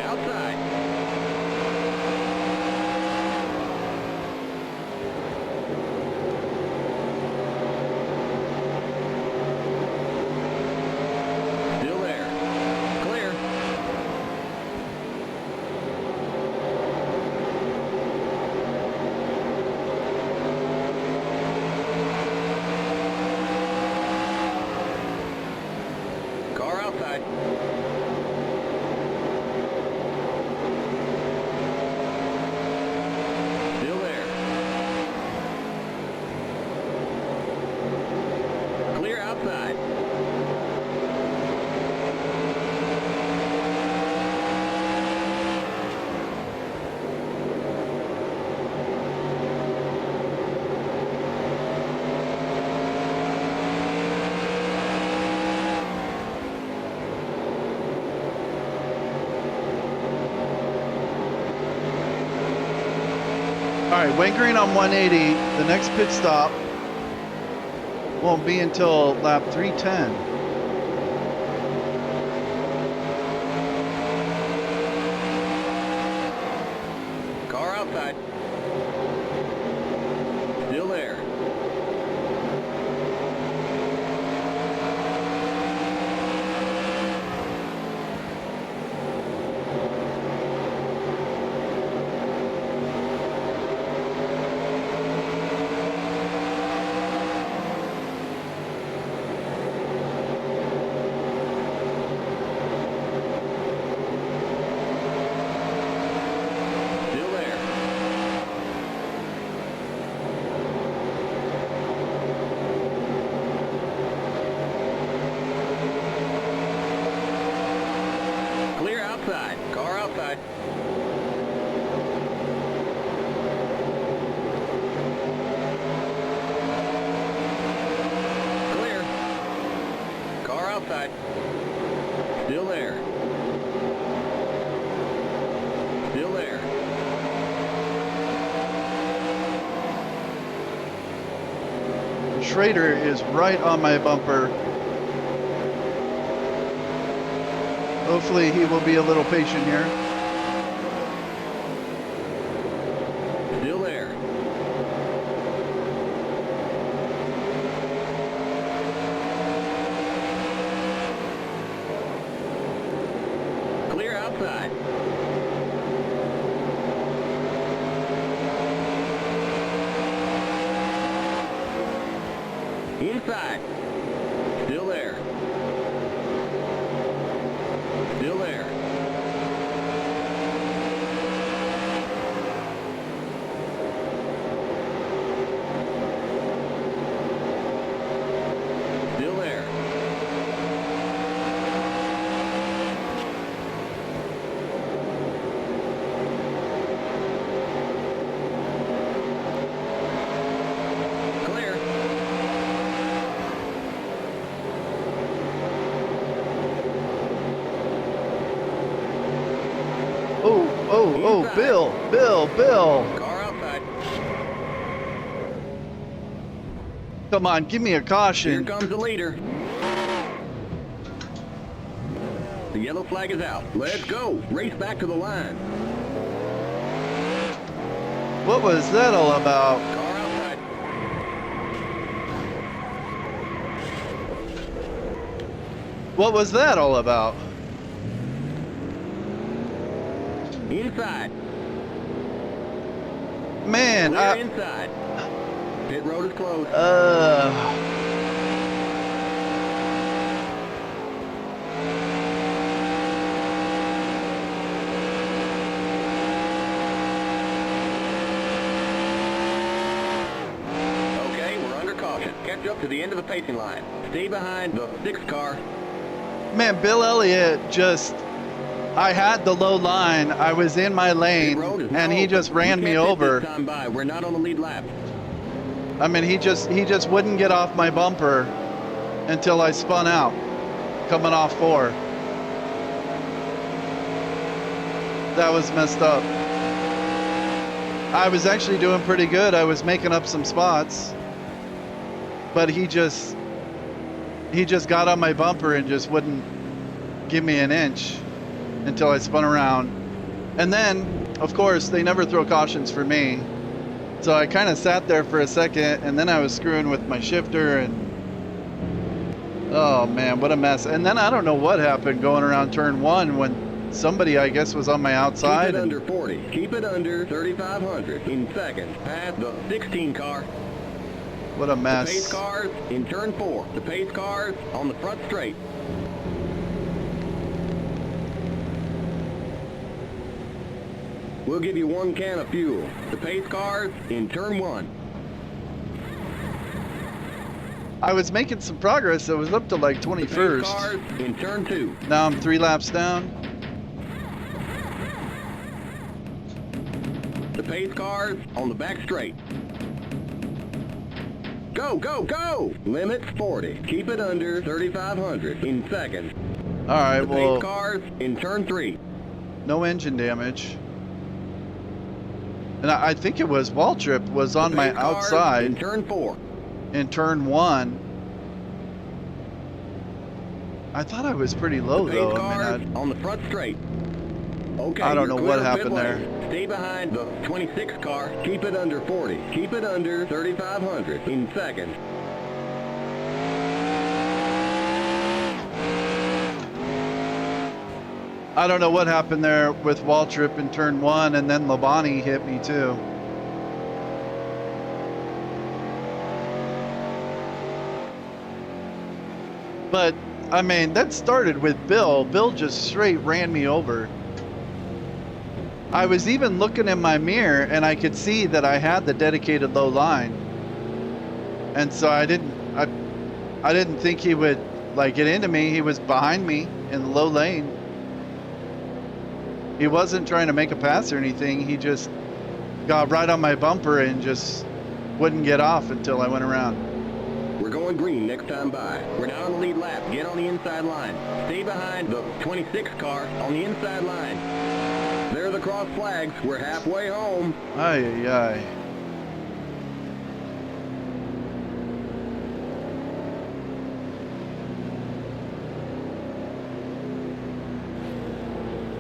Outside. Still there. Clear. Car outside. Still there. Clear outside.
All right, went green on 180. The next pit stop won't be until lap 310.
Car outside. Still there. outside. Clear. Car outside. Still there. Still there.
Schrader is right on my bumper. Hopefully he will be a little patient here.
Still there. Clear outside. Inside. Still there. Still there. Still there. Clear.
Oh, Bill.
Car outside.
Come on, give me a
Here
caution.
comes the leader. The yellow flag is out. Let's go. Race back to the line.
What was that all about?
Car outside.
What was that all about?
Inside.
Man,
Clear inside. Pit road is closed. Okay, we're under caution. Catch up to the end of the pacing line. Stay behind the 6th car.
man, Bill Elliott just, I had the low line, I was in my
Pit
lane,
road is
and
now
he
open.
just ran
We
me
can't hit
over.
this time by. We're not on the lead lap.
I mean, he just wouldn't get off my bumper until I spun out, coming off 4. That was messed up. I was actually doing pretty good. I was making up some spots, but he just got on my bumper and just wouldn't give me an inch until I spun around. And then, of course, they never throw cautions for me. So I kind of sat there for a second, and then I was screwing with my shifter, and oh man, what a mess. And then I don't know what happened going around turn 1 when somebody, I guess, was on my outside.
Keep it under 40. Keep it under 3,500 in seconds. Past the 16 car.
What a
The
mess.
pace cars in turn 4. The pace cars on the front straight. We'll give you 1 can of fuel. The pace cars in turn 1.
I was making some progress. I was up to like
The pace
21st.
cars in turn 2.
Now I'm 3 laps down.
The pace cars on the back straight. Go, go, go! Limits 40. Keep it under 3,500 in seconds.
All right,
The
well,
pace cars in turn 3.
no engine damage. And I think it was Waltrip was on
The
my
pace cars
outside
in turn 4.
in turn 1. I thought I was pretty low
The pace
though.
cars
I mean,
on the front straight. Okay,
I don't
you're
know
clear
what
of pit
happened there.
lane. Stay behind the 26 car. Keep it under 40. Keep it under 3,500 in seconds.
I don't know what happened there with Waltrip in turn 1, and then Labani hit me too. But I mean, that started with Bill. Bill just straight ran me over. I was even looking in my mirror and I could see that I had the dedicated low line. And so I didn't think he would like get into me. He was behind me in the low lane. He wasn't trying to make a pass or anything. He just got right on my bumper and just wouldn't get off until I went around.
We're going green next time by. We're now on the lead lap. Get on the inside line. Stay behind the 26 car on the inside line. There are the cross flags. We're halfway home.
Ay, ay, ay.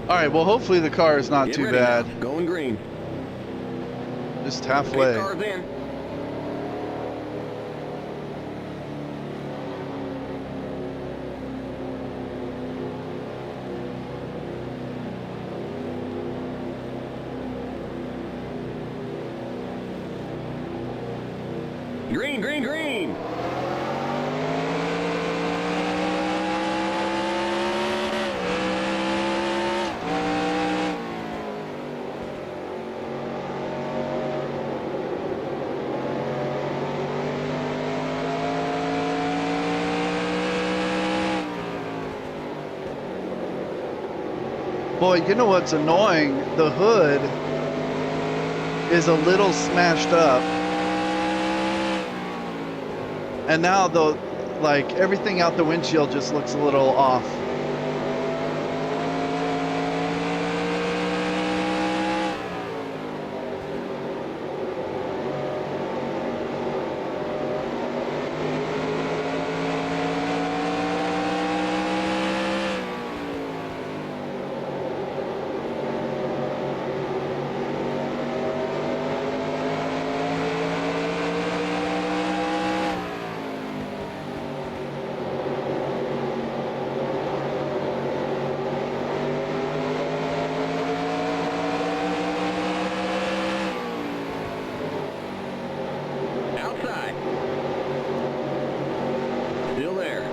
All right, well, hopefully the car is not
Get
too
ready
bad.
now. Going green.
Just
Pit
halfway.
cars in. Green, green, green.
Boy, you know what's annoying? The hood is a little smashed up. And now like everything out the windshield just looks a little off.
Outside. Still there.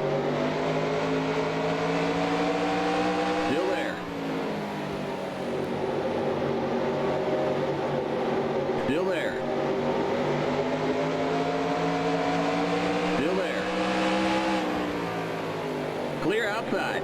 Still there. Still there. Still there. Clear outside.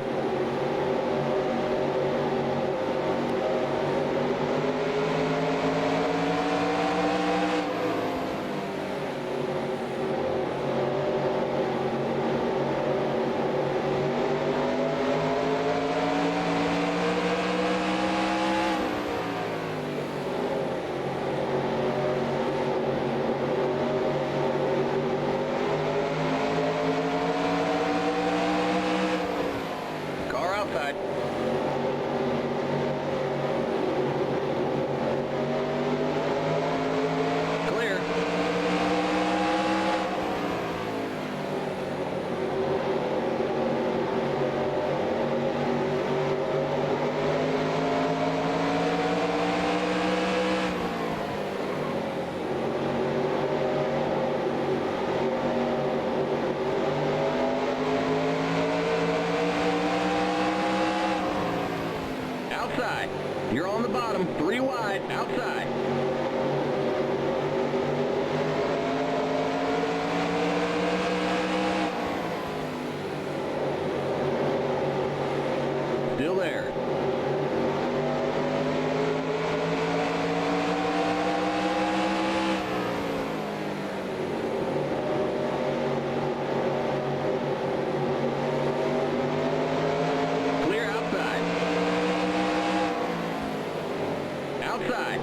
Car outside. Clear. Outside. You're on the bottom. 3 wide. Outside. Still there. Clear outside. Outside.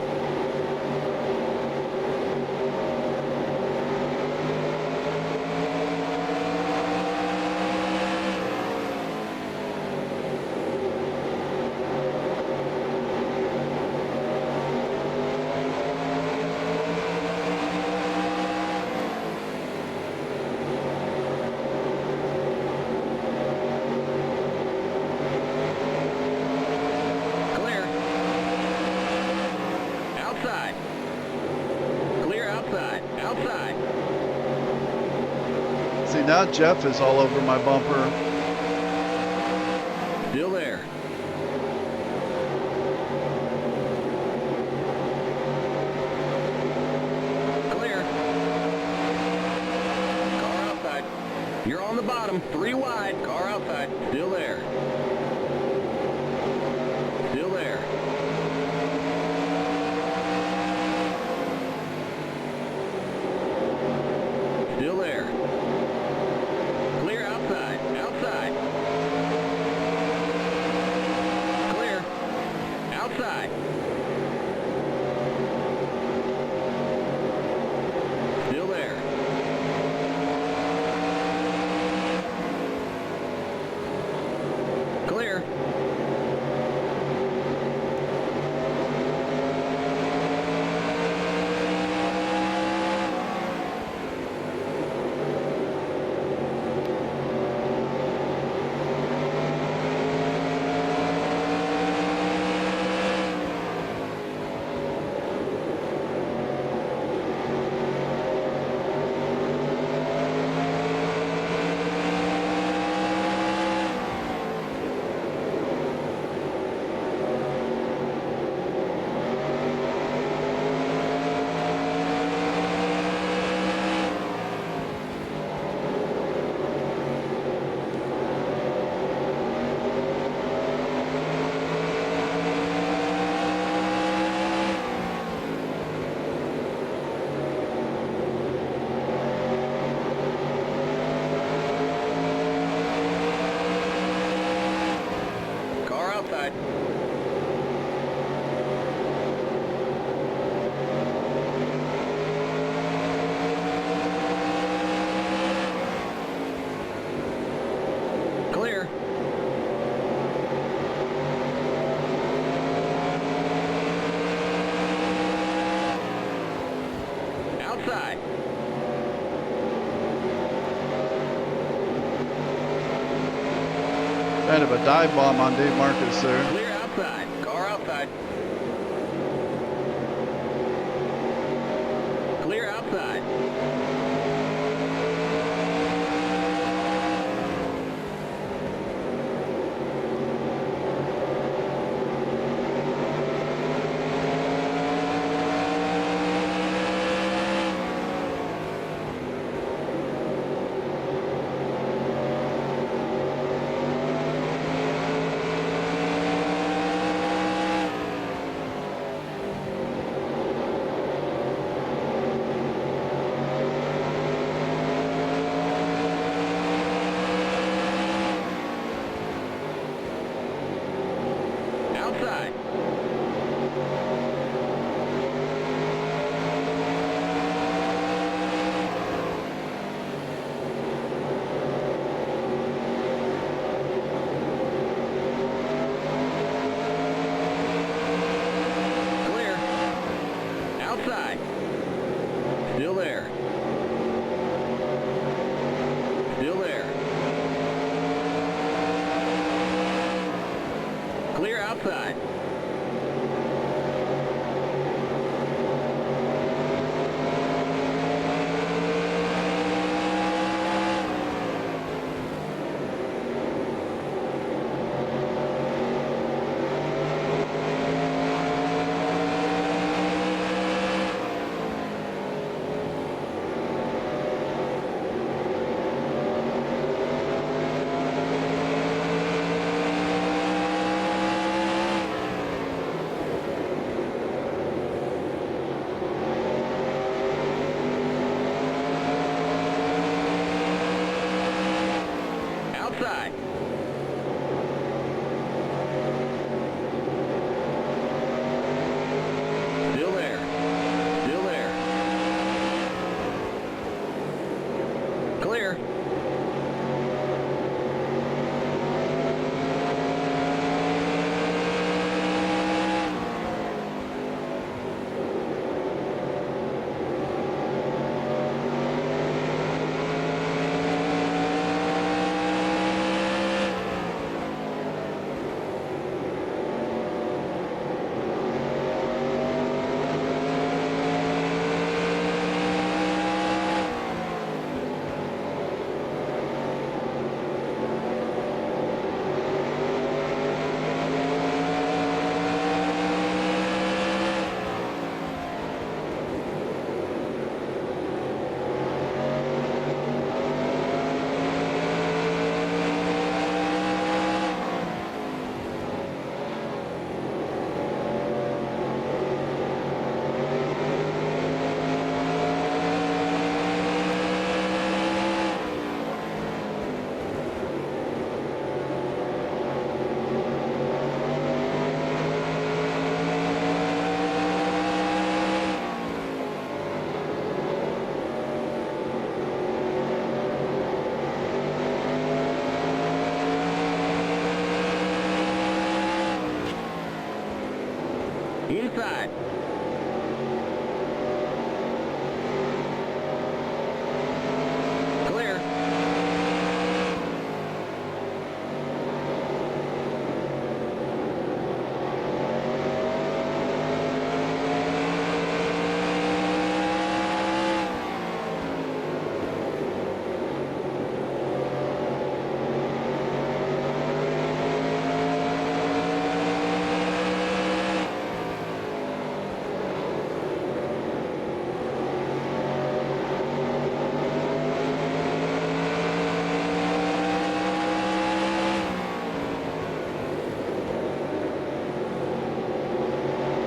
Clear. Outside. Clear outside. Outside.
See, now Jeff is all over my bumper.
Still there. Clear. Car outside. You're on the bottom. 3 wide. Car outside. Still there. Still there. Outside. Clear. Outside.
Kind of a dive bomb on Dave Marcus there.
Clear outside. Car outside. Clear outside. Outside. Clear. Outside. Still there. Still there. Clear outside. Outside. Still there. Still there. Clear. Inside. Clear.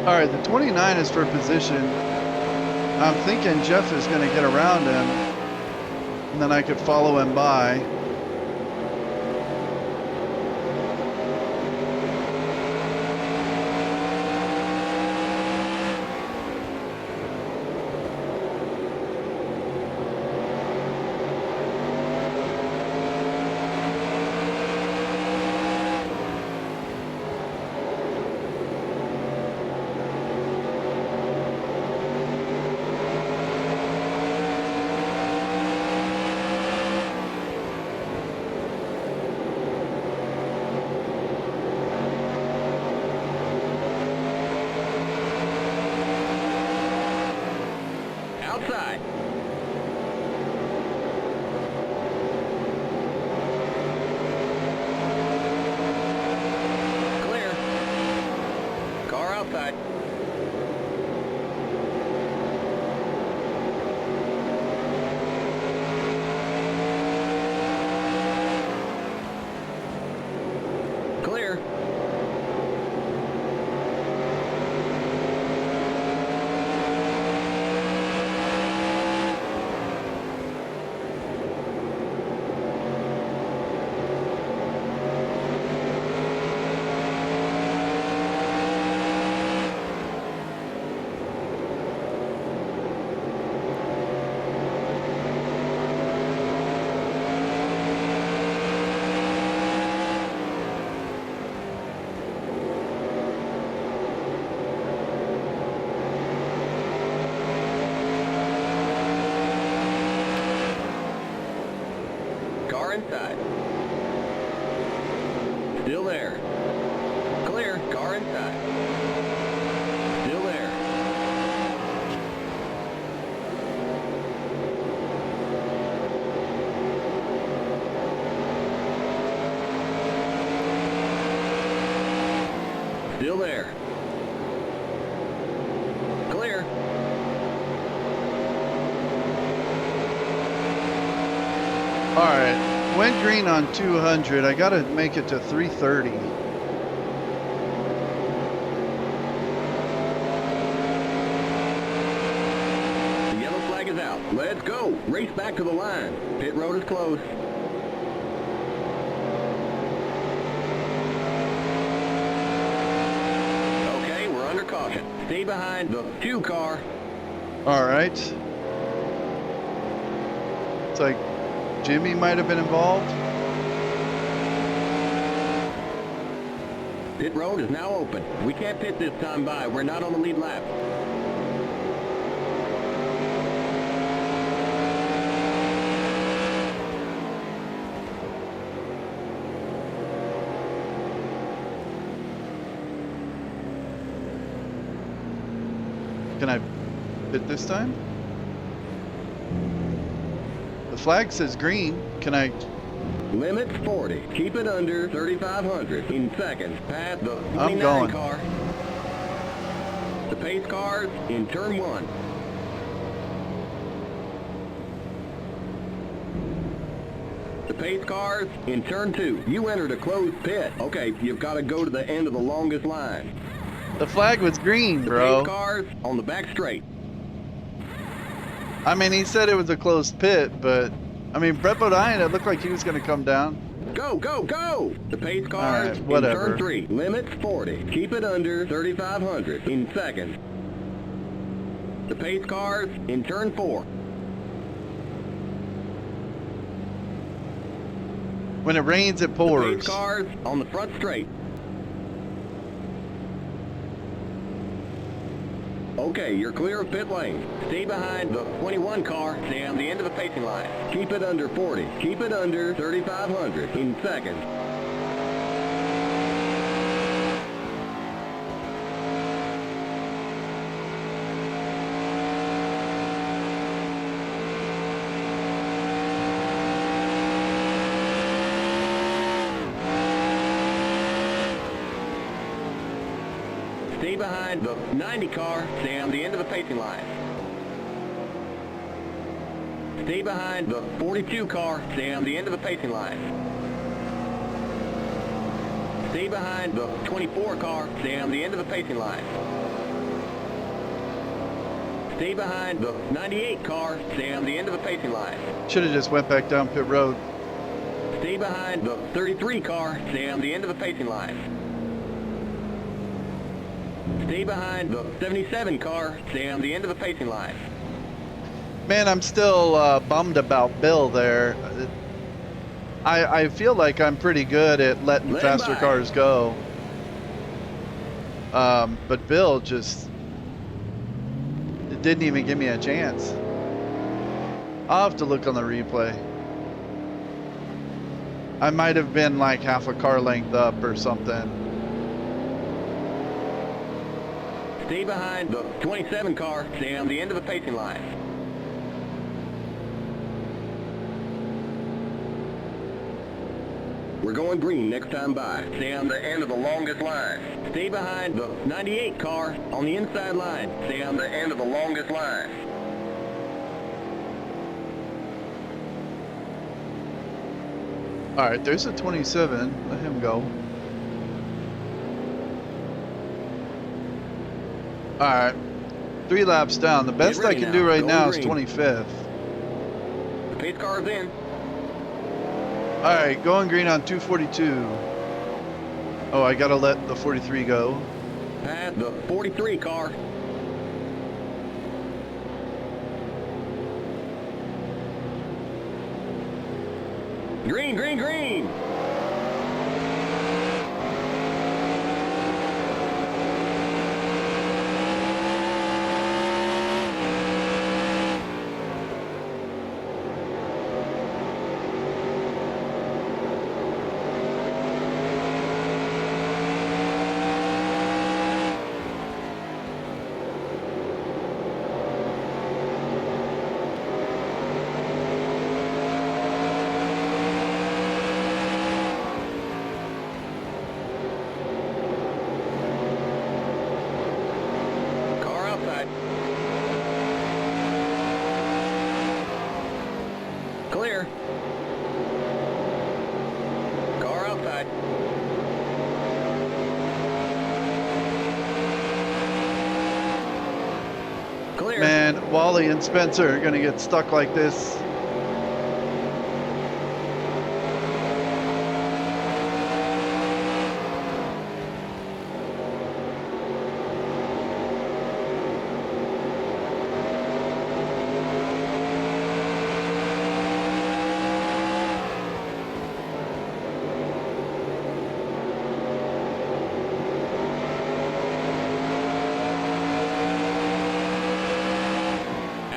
All right, the 29 is for position. I'm thinking Jeff is going to get around him, and then I could follow him by.
Still there. Clear. Car inside. Still there. Still there. Clear.
All right, went green on 200. I got to make it to 330.
The yellow flag is out. Let's go. Race back to the line. Pit road is closed. Okay, we're under caution. Stay behind the 2 car.
All right. It's like Jimmy might have been involved.
Pit road is now open. We can't pit this time by. We're not on the lead lap.
Can I pit this time? The flag says green. Can I?
Limits 40. Keep it under 3,500 in seconds. Past the 29
going.
car. The pace cars in turn 1. The pace cars in turn 2. You entered a closed pit. Okay, you've got to go to the end of the longest line.
The flag was green,
The
bro.
pace cars on the back straight.
I mean, he said it was a closed pit, but I mean, Brett Bodine, it looked like he was going to come down.
Go, go, go! The pace cars
Alright,
in
whatever.
turn 3. Limits 40. Keep it under 3,500 in seconds. The pace cars in turn 4.
When it rains, it
The
pours.
pace cars on the front straight. Okay, you're clear of pit lane. Stay behind the 21 car. Stay on the end of the pacing line. Keep it under 40. Keep it under 3,500 in seconds. Stay behind the 90 car. Stay on the end of the pacing line. Stay behind the 42 car. Stay on the end of the pacing line. Stay behind the 24 car. Stay on the end of the pacing line. Stay behind the 98 car. Stay on the end of the pacing line.
Should have just went back down pit road.
Stay behind the 33 car. Stay on the end of the pacing line. Stay behind the 77 car. Stay on the end of the pacing line.
Man, I'm still bummed about Bill there. I feel like I'm pretty good at letting
Let him
faster
by.
cars go. But Bill just didn't even give me a chance. I'll have to look on the replay. I might have been like half a car length up or something.
Stay behind the 27 car. Stay on the end of the pacing line. We're going green next time by. Stay on the end of the longest line. Stay behind the 98 car on the inside line. Stay on the end of the longest line.
All right, there's a 27. Let him go. All right, 3 laps down. The best I
ready
can
now.
do right
Going
now is
green.
25th.
The pace car's in.
All right, going green on 242. Oh, I gotta let the 43 go.
Past the 43 car. Green, green, green. Clear.
Man, Wally and Spencer are gonna get stuck like this.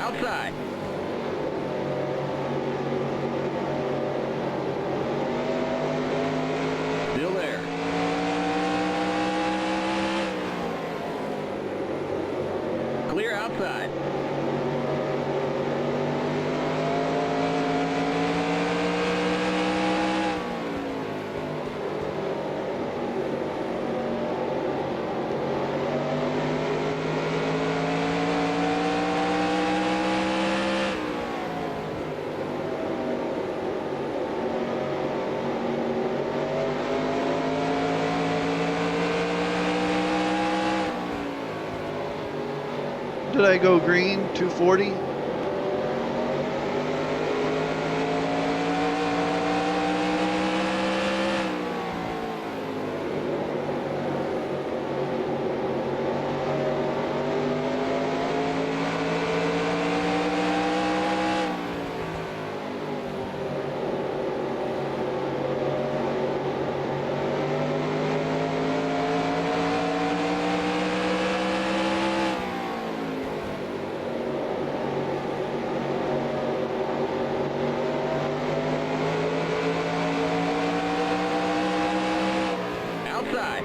Outside. Still there. Clear outside.
Did I go green? 240?
Outside.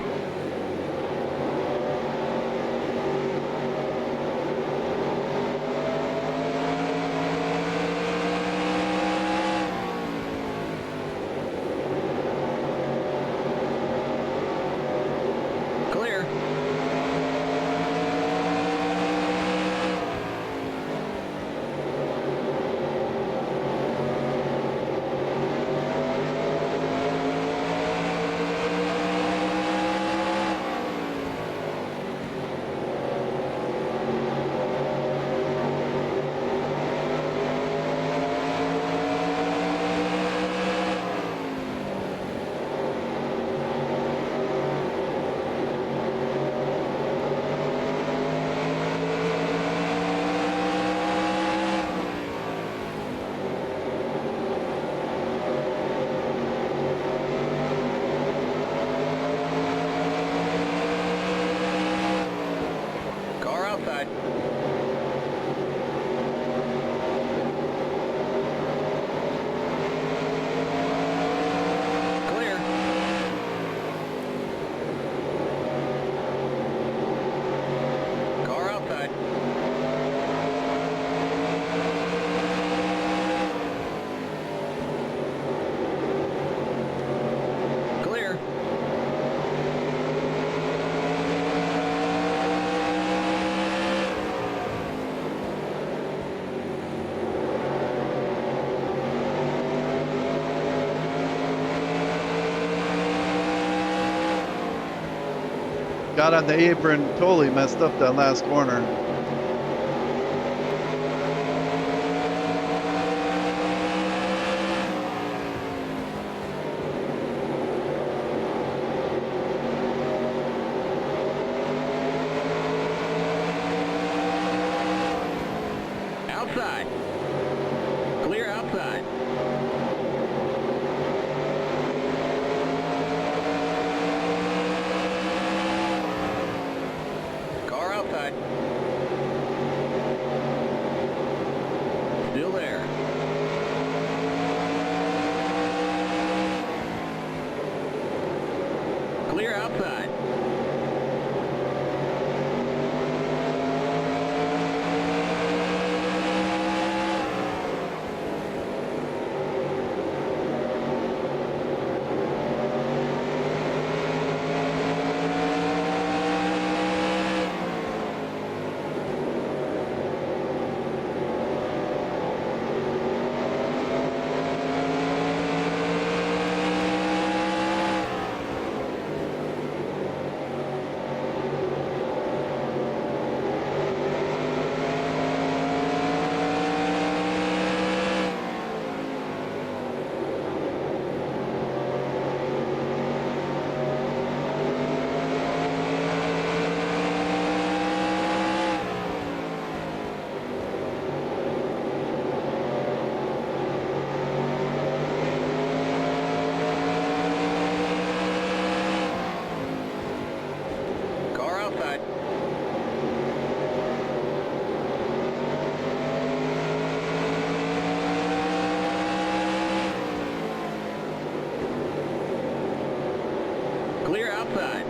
Clear. Car outside. Clear. Car outside. Clear.
Got on the apron, totally messed up that last corner.
Outside. Clear outside. Car outside. Still there. Clear outside. outside.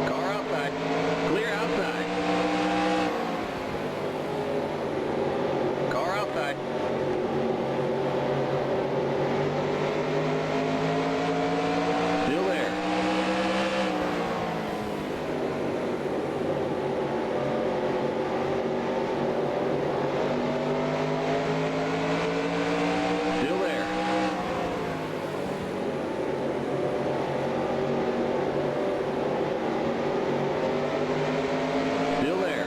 Car outside. Clear outside. Car outside. Still there. Still there. Still there.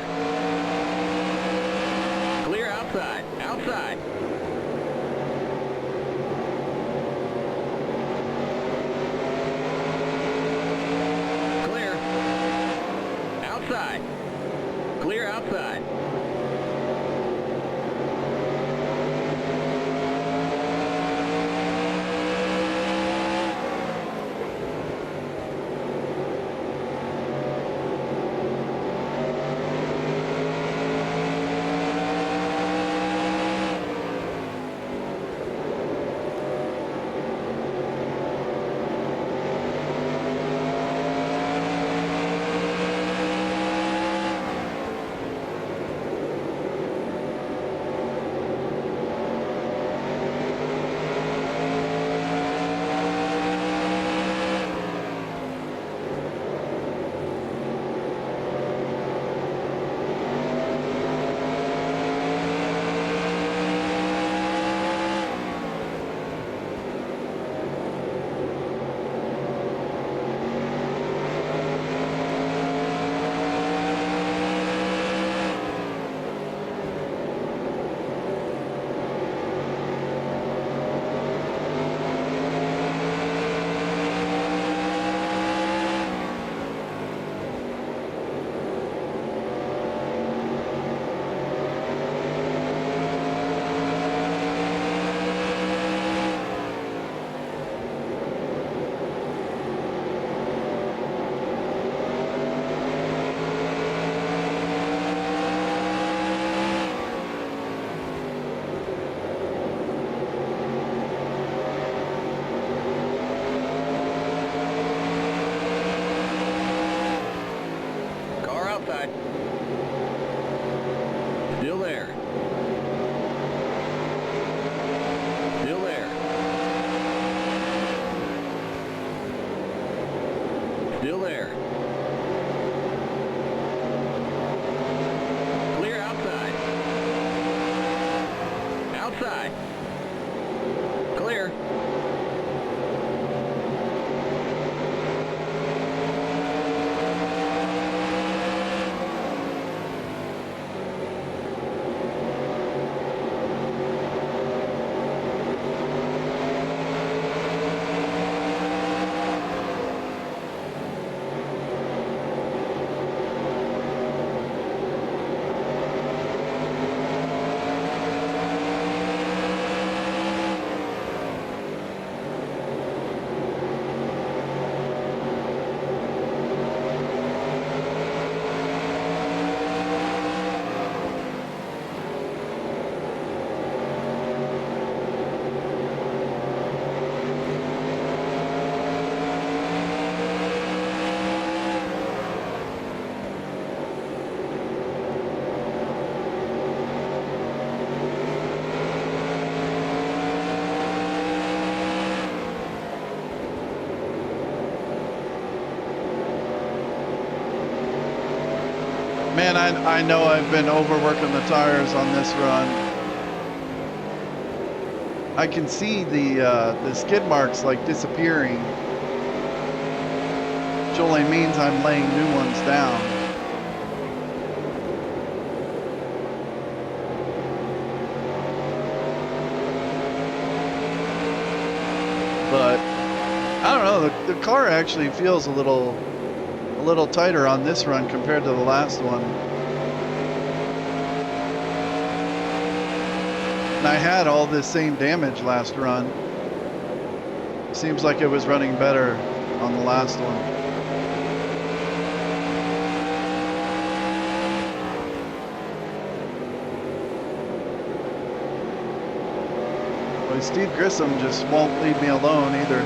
Clear outside. Outside. Clear. Outside. Clear outside. Car outside. Still there. Still there. Still there. Clear outside. Outside. Clear.
Man, I know I've been overworking the tires on this run. I can see the skid marks like disappearing, which only means I'm laying new ones down. But I don't know, the car actually feels a little tighter on this run compared to the last one. And I had all this same damage last run. Seems like it was running better on the last one. Well, Steve Grissom just won't leave me alone either.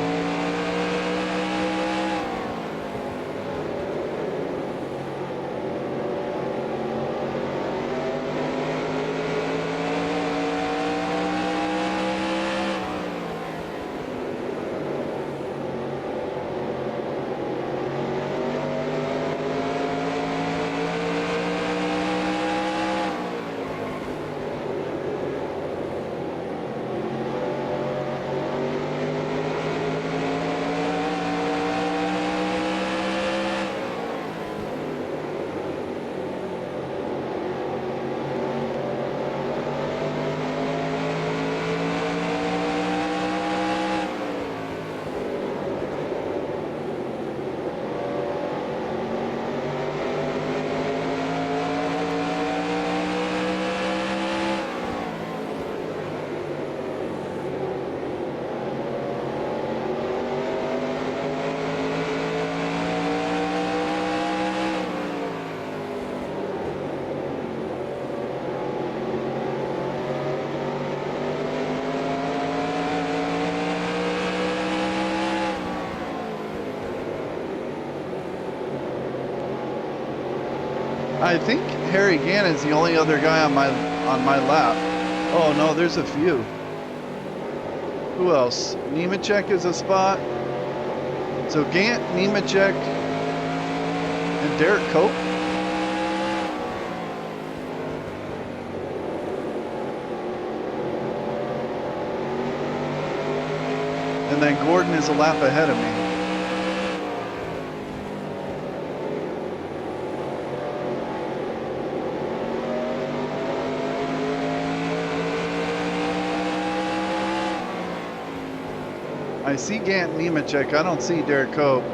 I think Harry Gannon's the only other guy on my lap. Oh no, there's a few. Who else? Nemechek is a spot. So Gant, Nemechek, and Derek Cope. And then Gordon is a lap ahead of me. I see Gant Nemechek. I don't see Derek Cope.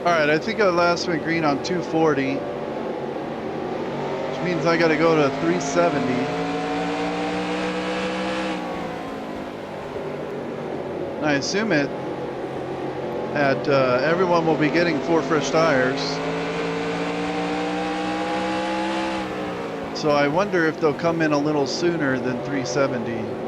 All right, I think I last went green on 240, which means I got to go to 370. And I assume it everyone will be getting 4 fresh tires. So I wonder if they'll come in a little sooner than 370.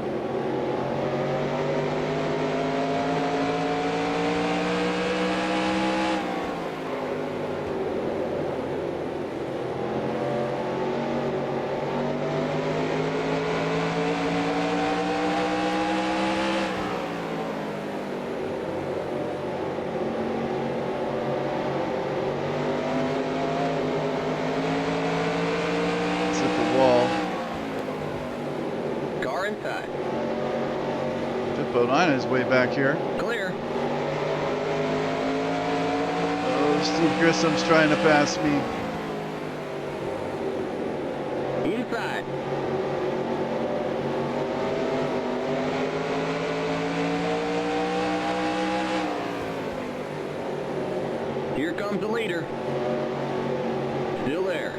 Is way back here.
Clear.
Oh, Steve Grissom's trying to pass me.
Inside. Here comes the leader. Still there.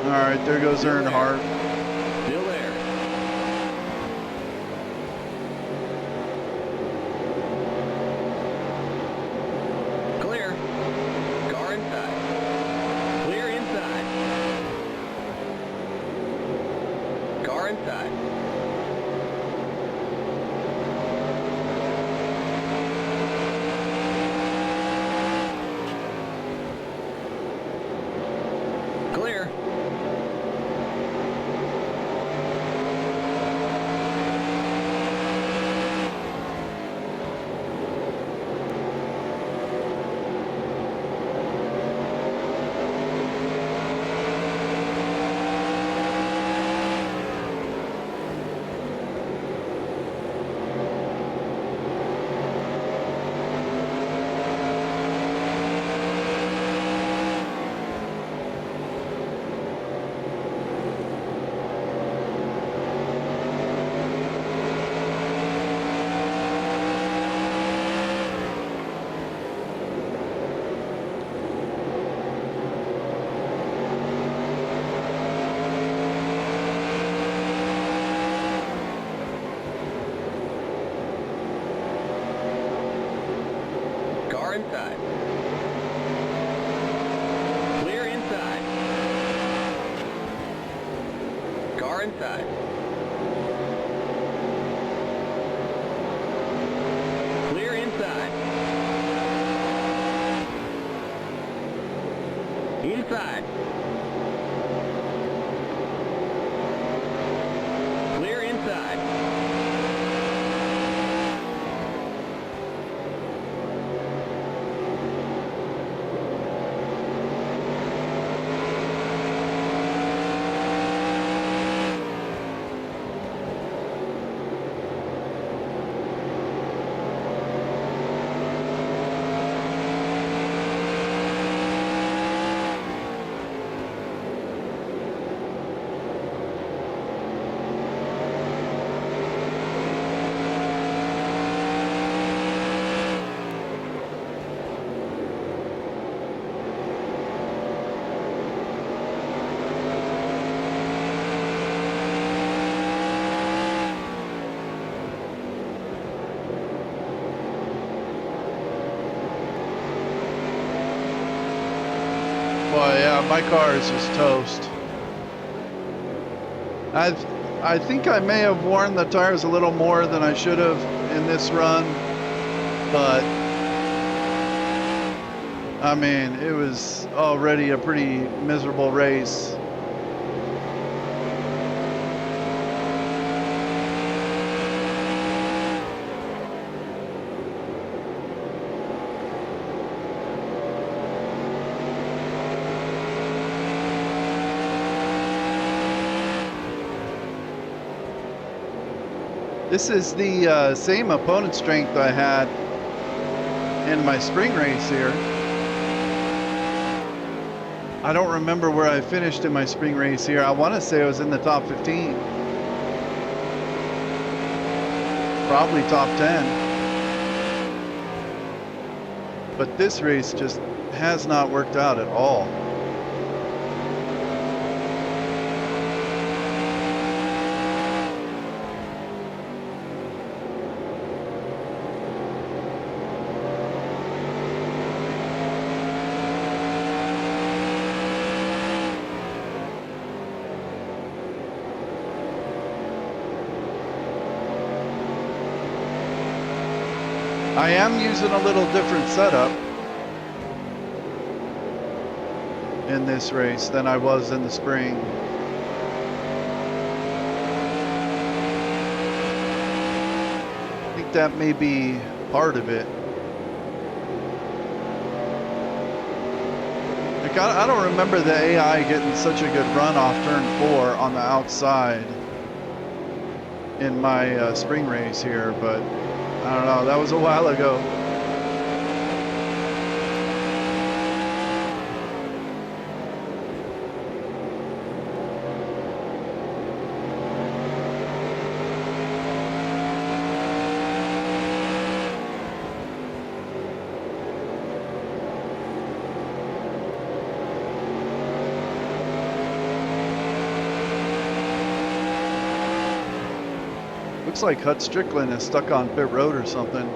All right, there goes Earnhardt.
Still there. Inside. Clear inside. Car inside. Clear inside. Inside. Clear inside.
Boy, yeah, my car is just toast. I think I may have worn the tires a little more than I should have in this run, but I mean, it was already a pretty miserable race. This is the same opponent strength I had in my spring race here. I don't remember where I finished in my spring race here. I want to say I was in the top 15. Probably top 10. But this race just has not worked out at all. I am using a little different setup in this race than I was in the spring. I think that may be part of it. Like, I don't remember the AI getting such a good run off turn 4 on the outside in my spring race here, but I don't know, that was a while ago. Looks like Hut Strickland is stuck on pit road or something.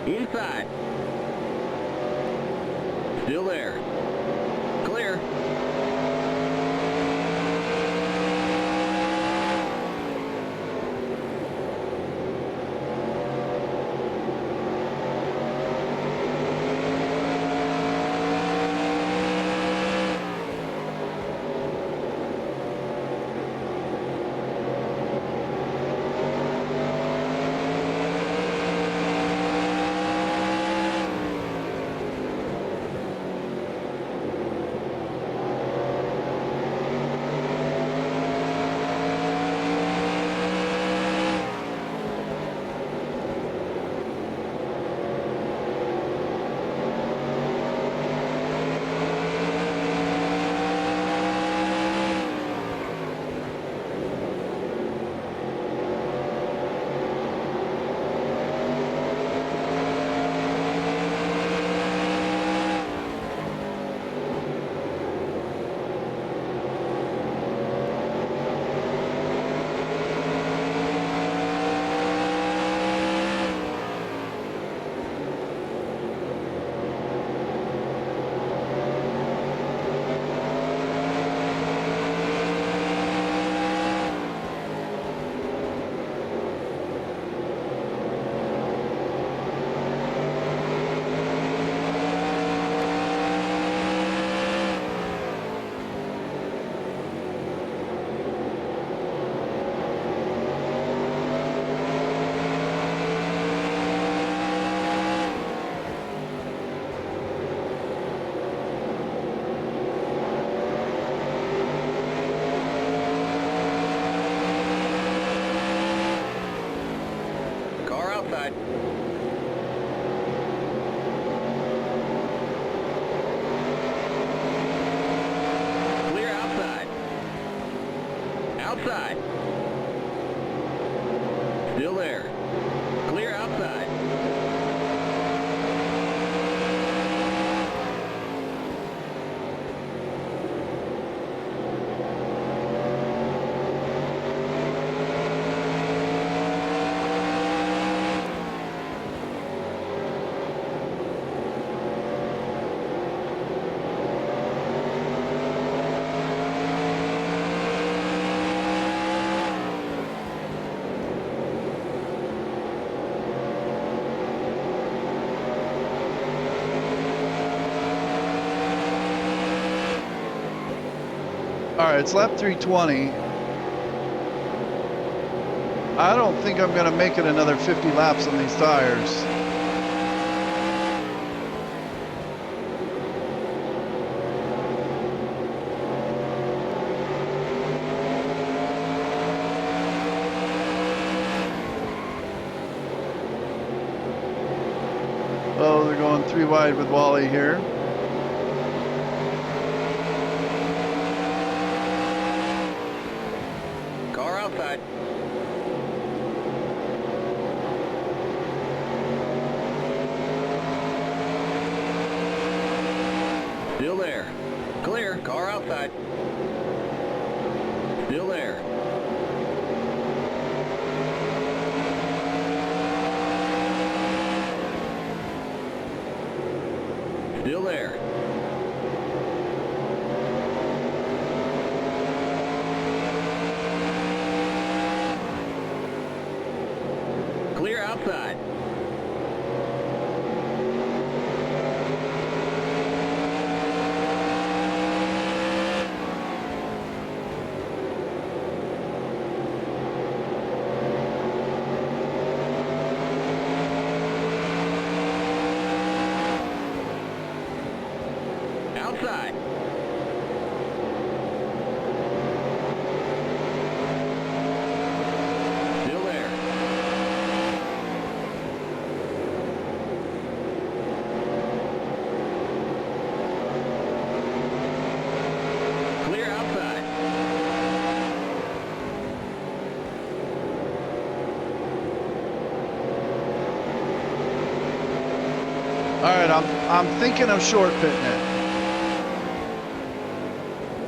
Inside. Still there. Clear. outside. Still there. Clear outside.
All right, it's lap 320. I don't think I'm gonna make it another 50 laps on these tires. Oh, they're going 3 wide with Wally here.
Car outside. Still there. Clear. Car outside. Still there. Still there. Clear outside. Outside. Still there. Clear outside.
All right, I'm thinking of short pitting it.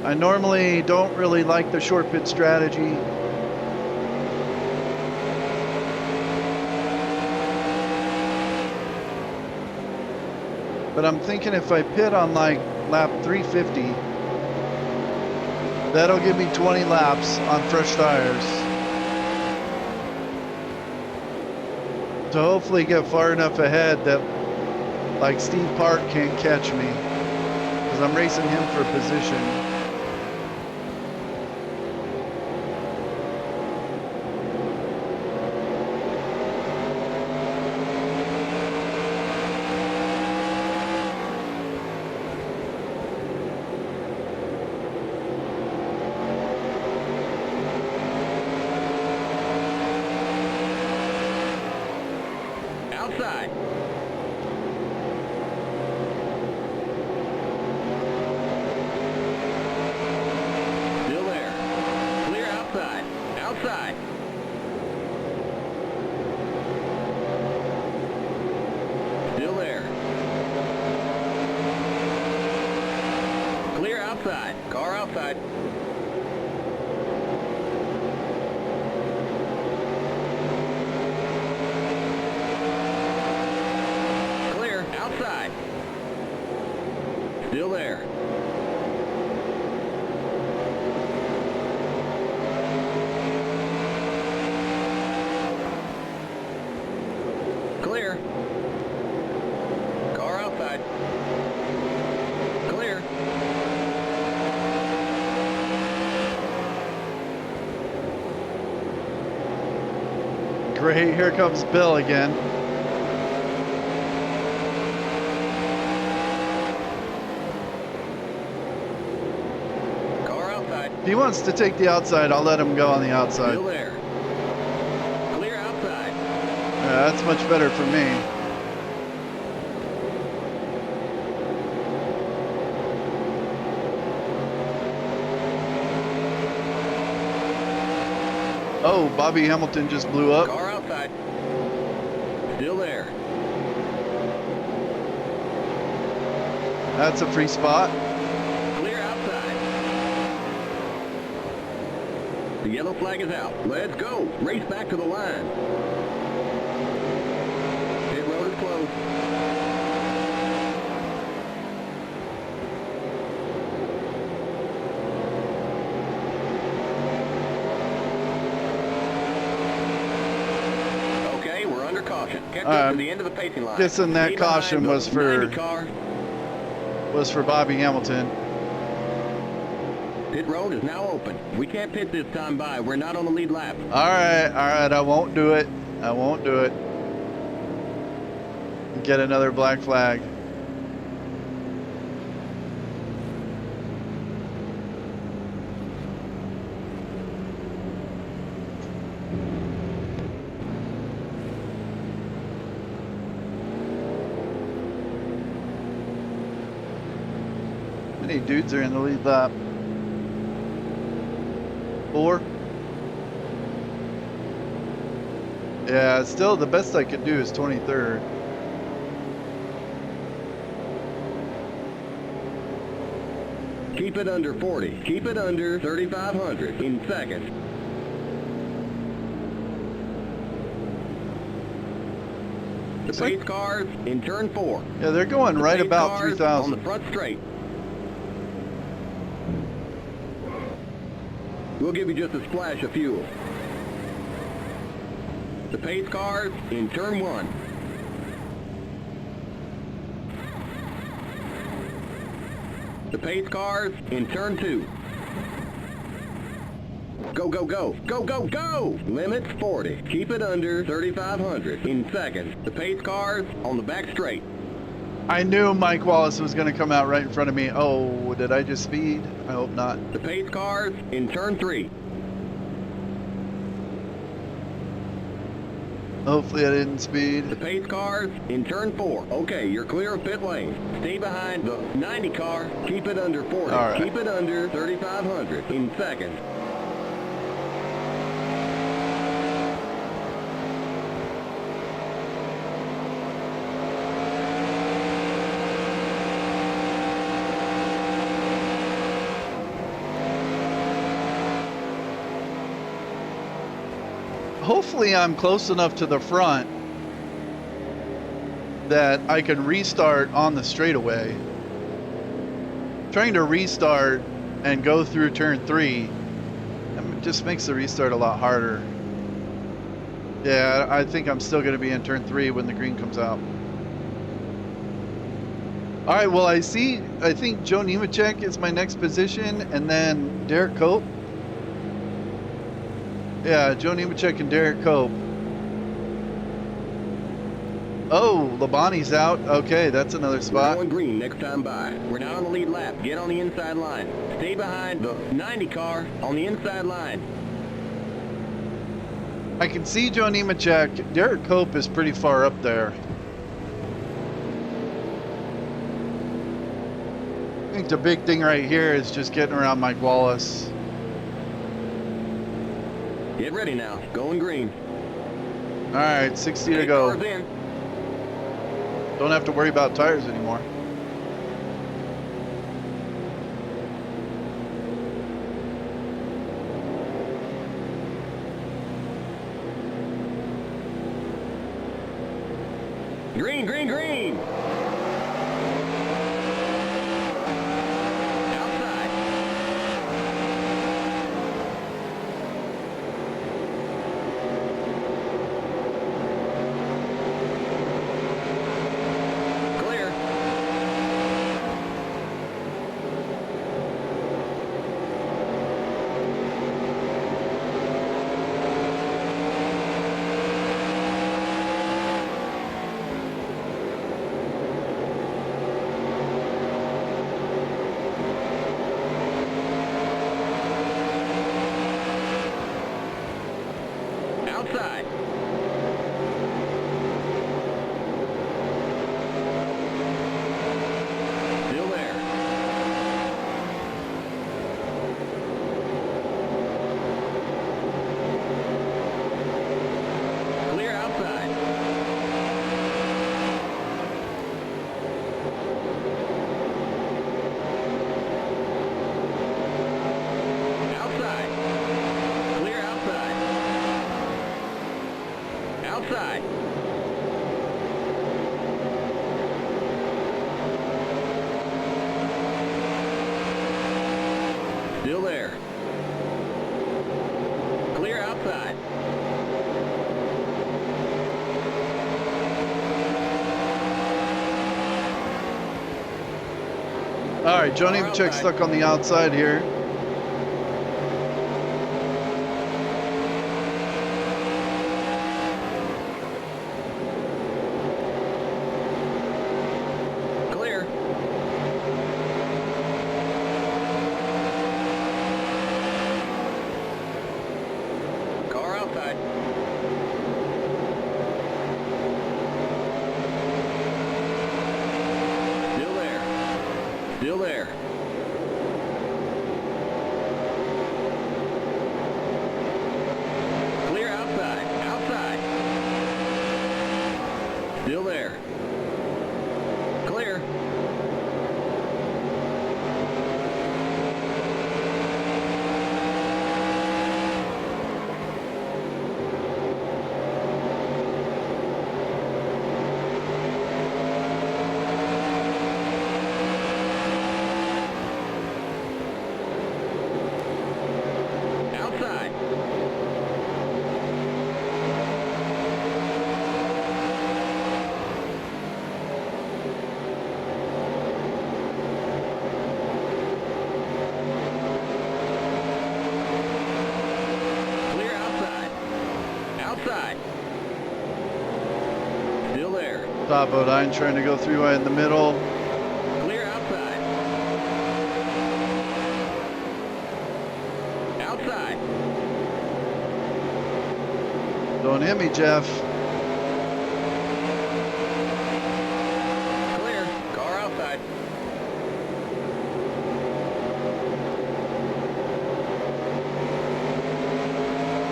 I normally don't really like the short pit strategy. But I'm thinking if I pit on like lap 350, that'll give me 20 laps on fresh tires. To hopefully get far enough ahead that like Steve Park can't catch me, because I'm racing him for position.
Outside. Still there. Clear outside. Outside. Still there. Clear outside. Car outside. Clear outside. Still there. Clear. Car outside. Clear.
Great, here comes Bill again.
Car outside.
If he wants to take the outside, I'll let him go on the outside.
Still there. Clear outside.
Yeah, that's much better for me. Oh, Bobby Hamilton just blew up.
Car outside. Still there.
That's a free spot.
Clear outside. The yellow flag is out. Let's go. Race back to the line. Pit road is closed. Okay, we're under caution. Catch up to the end of the pacing line.
Guessing that
Stay
caution
behind
was
the
for
90 car.
Bobby Hamilton.
Pit road is now open. We can't pit this time by. We're not on the lead lap.
All right, I won't do it. I won't do it. Get another black flag. How many dudes are in the lead lap? 4? Yeah, still the best I could do is 23rd.
Keep it under 40. Keep it under 3,500 in seconds. The pace cars in turn 4.
Yeah, they're going right
pace
about
cars
3,000.
on the front straight. We'll give you just a splash of fuel. The pace cars in turn 1. The pace cars in turn 2. Go, go, go, go, go, go! Limits 40. Keep it under 3,500 in seconds. The pace cars on the back straight.
I knew Mike Wallace was going to come out right in front of me. Oh, did I just speed? I hope not.
The pace cars in turn 3.
Hopefully I didn't speed.
The pace cars in turn 4. Okay, you're clear of pit lane. Stay behind the 90 car. Keep it under 40.
All right.
Keep it under 3,500 in seconds.
Hopefully I'm close enough to the front that I can restart on the straightaway. Trying to restart and go through turn 3 just makes the restart a lot harder. Yeah, I think I'm still going to be in turn 3 when the green comes out. All right, well, I think Joe Nemechek is my next position, and then Derek Cope. Yeah, Joe Nemechek and Derek Cope. Oh, Labonte's out. Okay, that's another spot.
We're going green next time by. We're now on the lead lap. Get on the inside line. Stay behind the 90 car on the inside line.
I can see Joe Nemechek. Derek Cope is pretty far up there. I think the big thing right here is just getting around Mike Wallace.
Get ready now. Going green.
All right, 60 to
Eight
go.
cars in.
Don't have to worry about tires anymore.
Green, green, green. Outside. Clear. Still there. Clear outside.
All right, Johnny Nemechek stuck on the outside here.
Clear. Car outside. Still there. Still there. Clear outside. Outside. Still there. Clear. Outside. Clear outside. Outside. Still there.
Top Bodine trying to go through in the middle.
Clear outside. Outside.
Don't hit me, Jeff.
Clear. Car outside.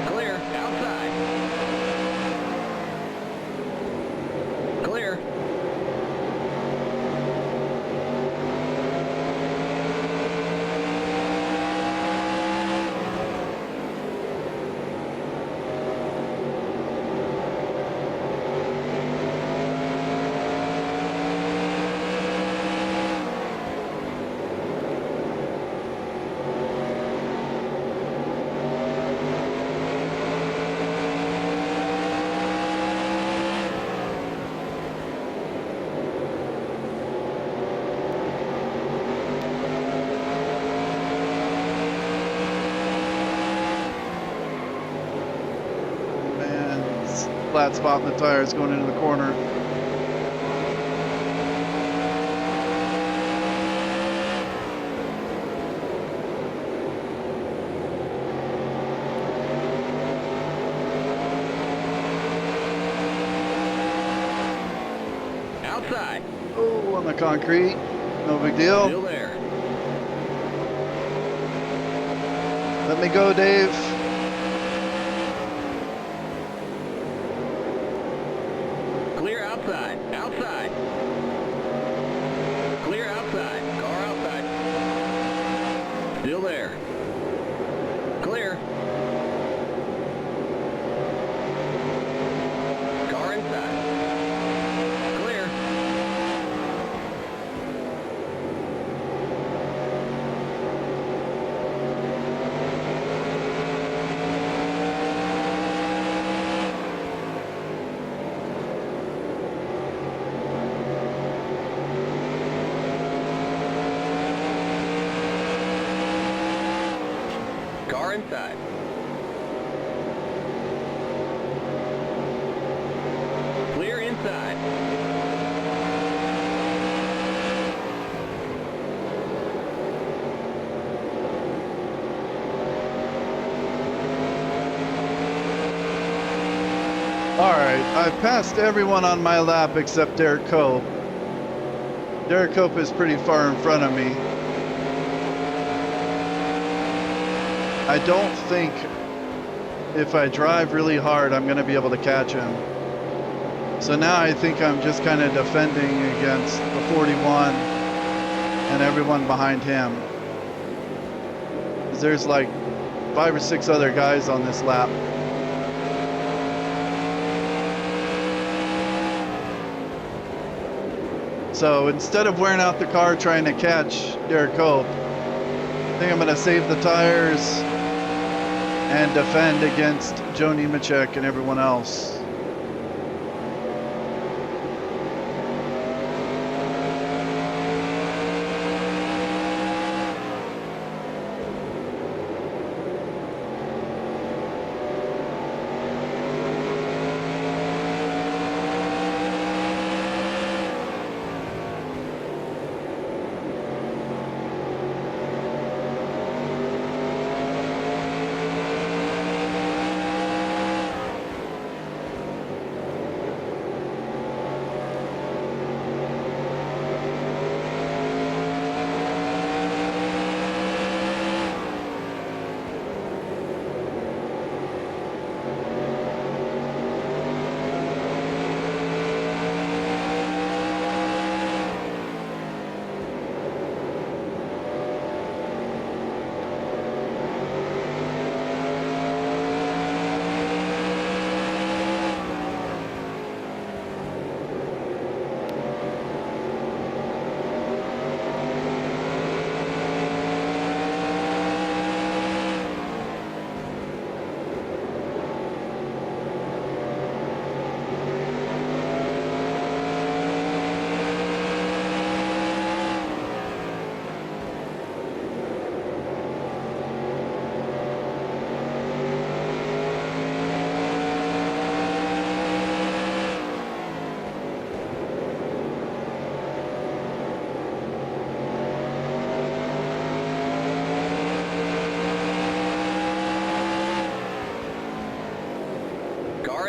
Clear. Outside. Clear.
Man, flat spot in the tires going into the corner.
Outside.
Oh, on the concrete. No big deal.
Still there.
Let me go, Dave.
Clear outside. Outside. Clear outside. Car outside. Still there. Clear. Car inside. Clear. Car inside. Clear inside.
All right, I've passed everyone on my lap except Derek Cope. Derek Cope is pretty far in front of me. I don't think if I drive really hard, I'm going to be able to catch him. So now I think I'm just kind of defending against the 41 and everyone behind him. 'Cause there's like 5 or 6 other guys on this lap. So instead of wearing out the car trying to catch Derek Cope, think I'm going to save the tires and defend against Joe Nemechek and everyone else.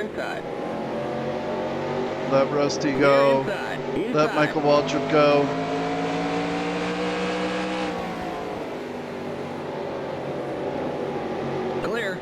Inside.
Let Rusty go.
Inside.
Let Michael Waltrip go.
Clear.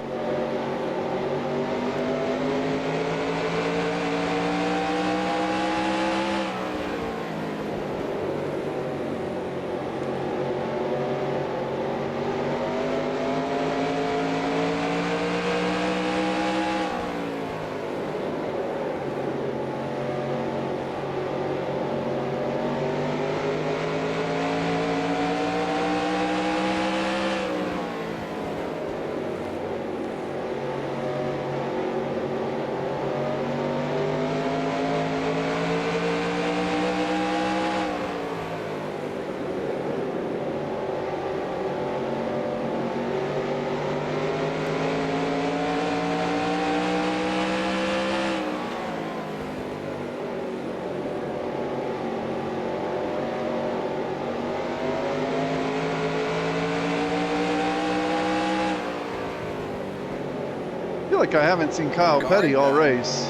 I feel like I haven't seen Kyle Petty all race.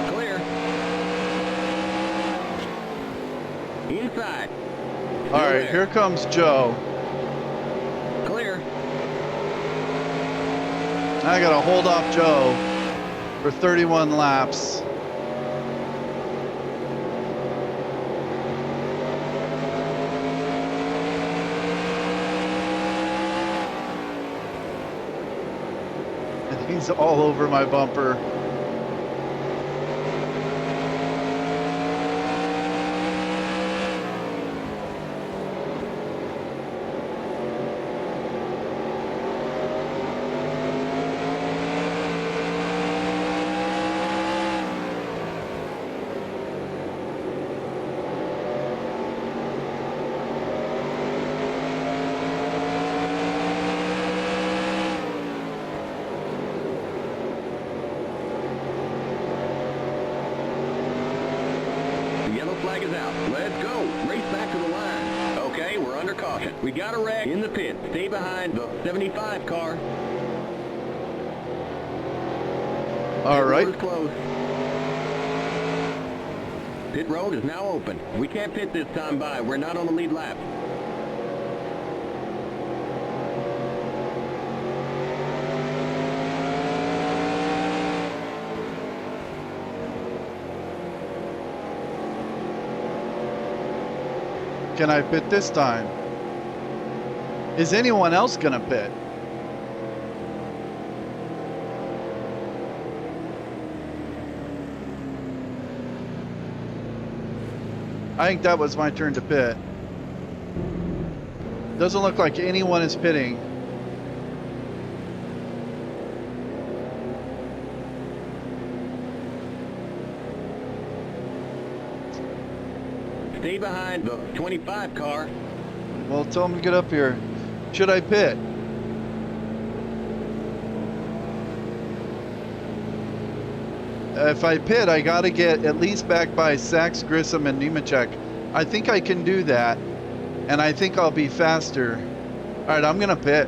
Clear. Inside.
All right, here comes Joe.
Clear.
I gotta hold off Joe for 31 laps. And he's all over my bumper.
Flag is out. Let's go. Race back to the line. Okay, we're under caution. We got a wreck in the pit. Stay behind the 75 car.
All right.
Pit road is closed. Pit road is now open. We can't pit this time by. We're not on the lead lap.
Can I pit this time? Is anyone else gonna pit? I think that was my turn to pit. Doesn't look like anyone is pitting.
Stay behind the 25 car.
Well, tell them to get up here. Should I pit? If I pit, I got to get at least back by Sachs, Grissom, and Nemechek. I think I can do that, and I think I'll be faster. All right, I'm going to pit.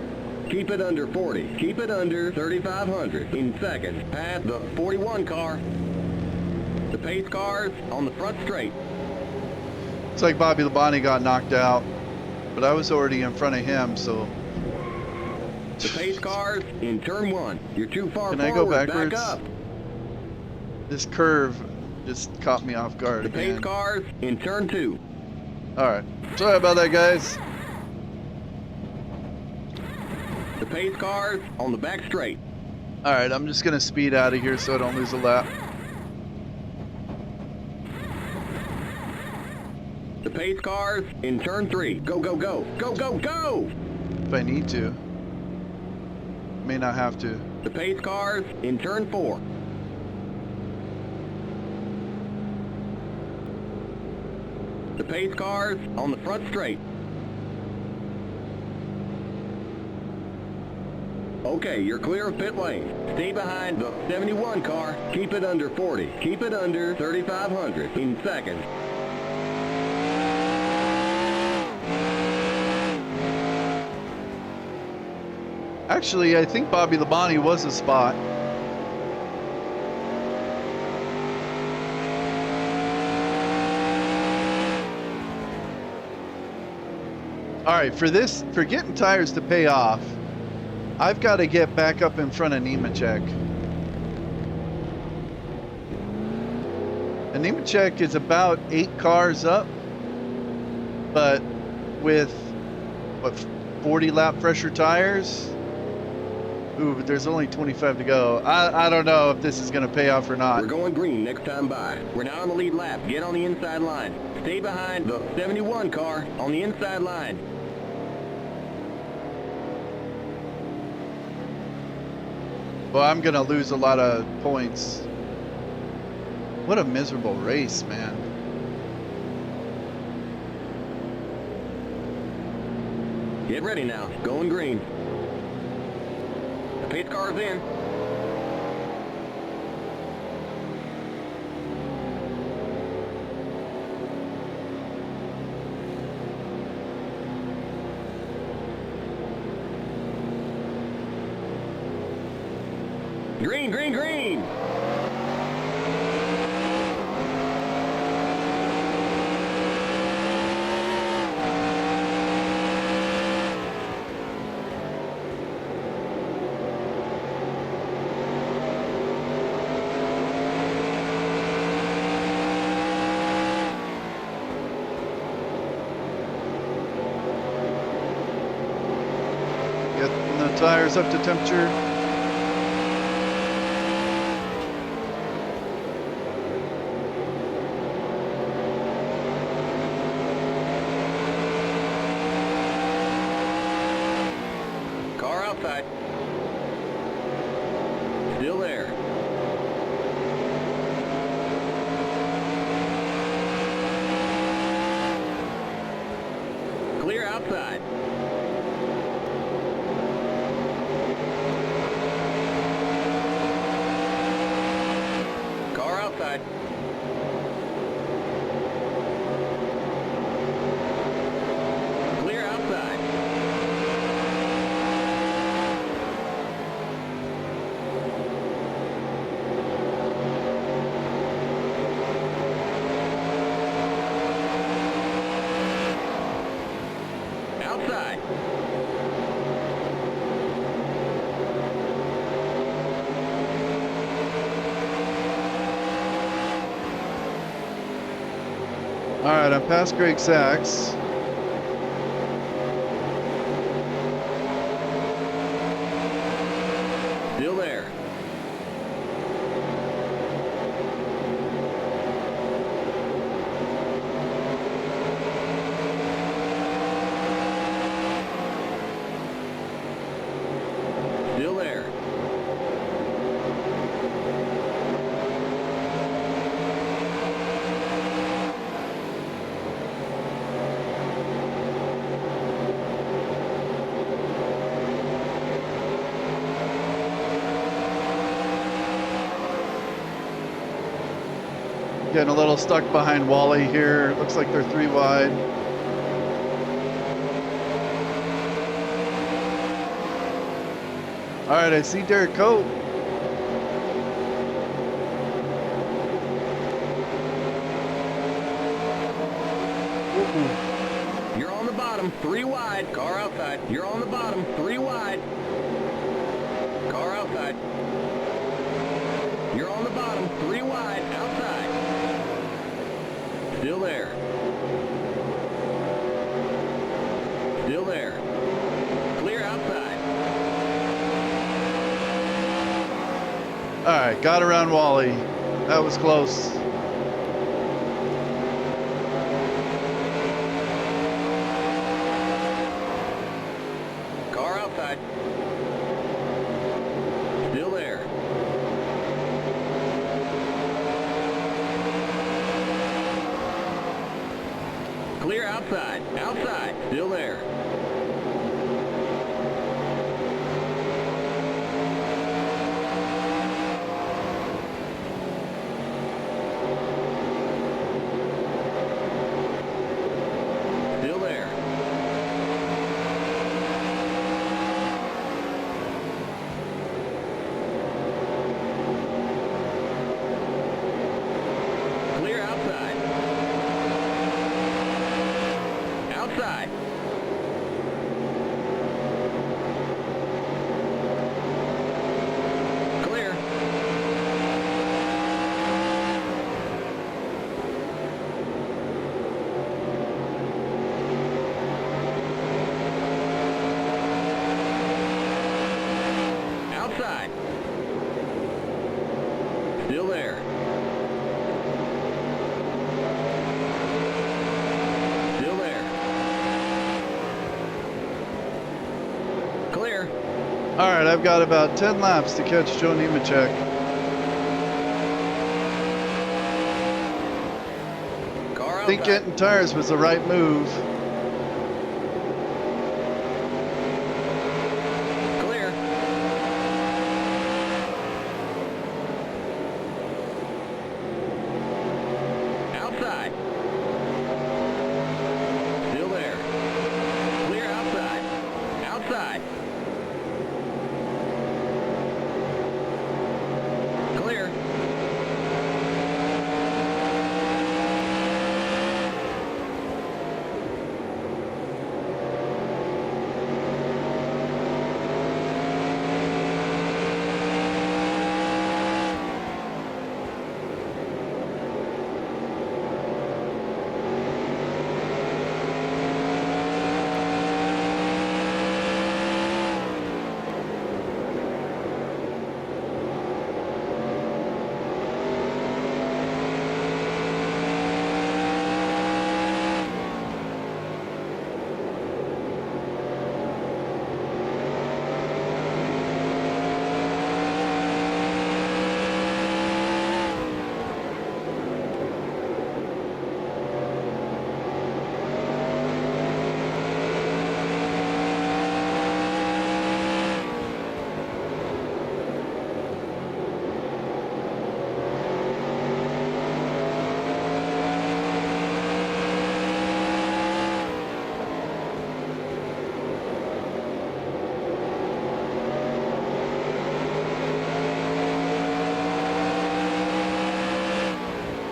Keep it under 40. Keep it under 3,500 in seconds. Past the 41 car. The pace cars on the front straight.
Looks like Bobby Labonte got knocked out, but I was already in front of him, so.
The pace cars in turn 1. You're too far
Can
forward.
I go backwards?
Back up.
This curve just caught me off guard
The
again.
pace cars in turn 2.
All right. Sorry about that, guys.
The pace cars on the back straight.
All right, I'm just going to speed out of here so I don't lose a lap.
The pace cars in turn 3. Go, go, go. Go, go, go!
If I need to. May not have to.
The pace cars in turn 4. The pace cars on the front straight. Okay, you're clear of pit lane. Stay behind the 71 car. Keep it under 40. Keep it under 3,500 in seconds.
Actually, I think Bobby Labonte was a spot. All right, for getting tires to pay off, I've got to get back up in front of Nemechek. And Nemechek is about 8 cars up, but with, what, 40 lap pressure tires? Ooh, but there's only 25 to go. I don't know if this is going to pay off or not.
We're going green next time by. We're now on the lead lap. Get on the inside line. Stay behind the 71 car on the inside line.
Well, I'm going to lose a lot of points. What a miserable race, man.
Get ready now. Going green. The pace car's in. Green, green, green!
Get the tires up to temperature.
Still there. Clear outside. Car outside. Clear outside. Outside.
All right, I'm past Greg Sachs.
Still there.
Getting a little stuck behind Wally here. Looks like they're 3 wide. All right, I see Derek Cope.
You're on the bottom, 3 wide. Car outside. You're on the bottom, 3 wide. Car outside. You're on the bottom, 3 wide, outside. Still there. Still there. Clear outside.
All right, got around Wally. That was close.
Car outside. Still there. Clear outside. Outside. Still there. Still there. Clear outside. Outside. Clear. Outside. Still there. Still there. Clear.
All right, I've got about 10 laps to catch Joe Nemechek.
Car
I think
outside.
getting tires was the right move.
Clear. Outside. Still there. Clear outside. Outside. Clear.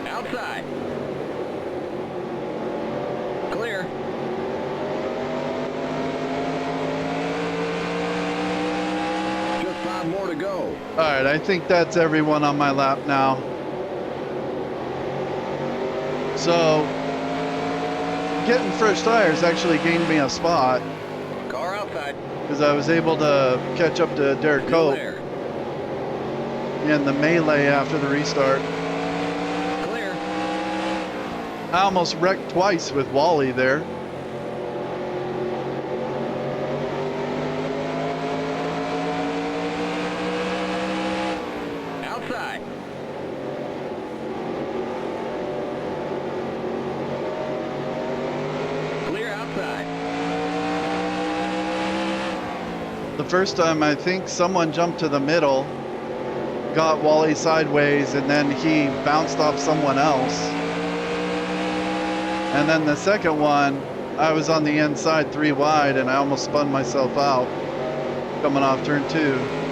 Outside. Clear. Just 5 more to go.
All right, I think that's everyone on my lap now. So, getting fresh tires actually gained me a spot
Car outside.
because I was able to catch up to Derek
Still
Cope
there.
in the melee after the restart.
Clear.
I almost wrecked twice with Wally there.
Outside. Clear outside.
The first time I think someone jumped to the middle got Wally sideways, and then he bounced off someone else. And then the second one, I was on the inside 3 wide, and I almost spun myself out coming off turn 2.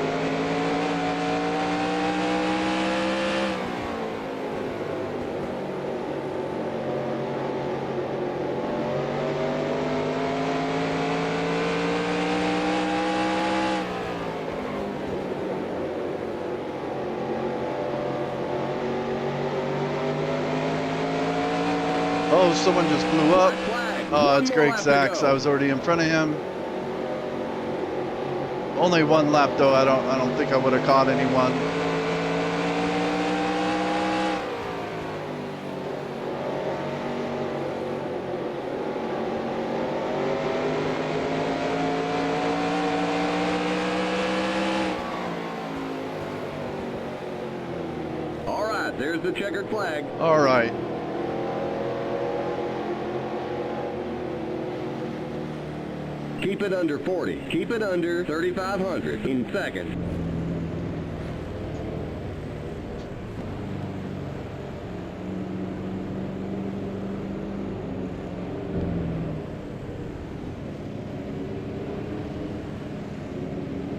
Oh, someone just blew up. Oh, it's Greg Sachs. I was already in front of him. Only 1 lap though. I don't think I would have caught anyone.
All right, there's the checkered flag.
All right.
Keep it under 40. Keep it under 3,500 in second.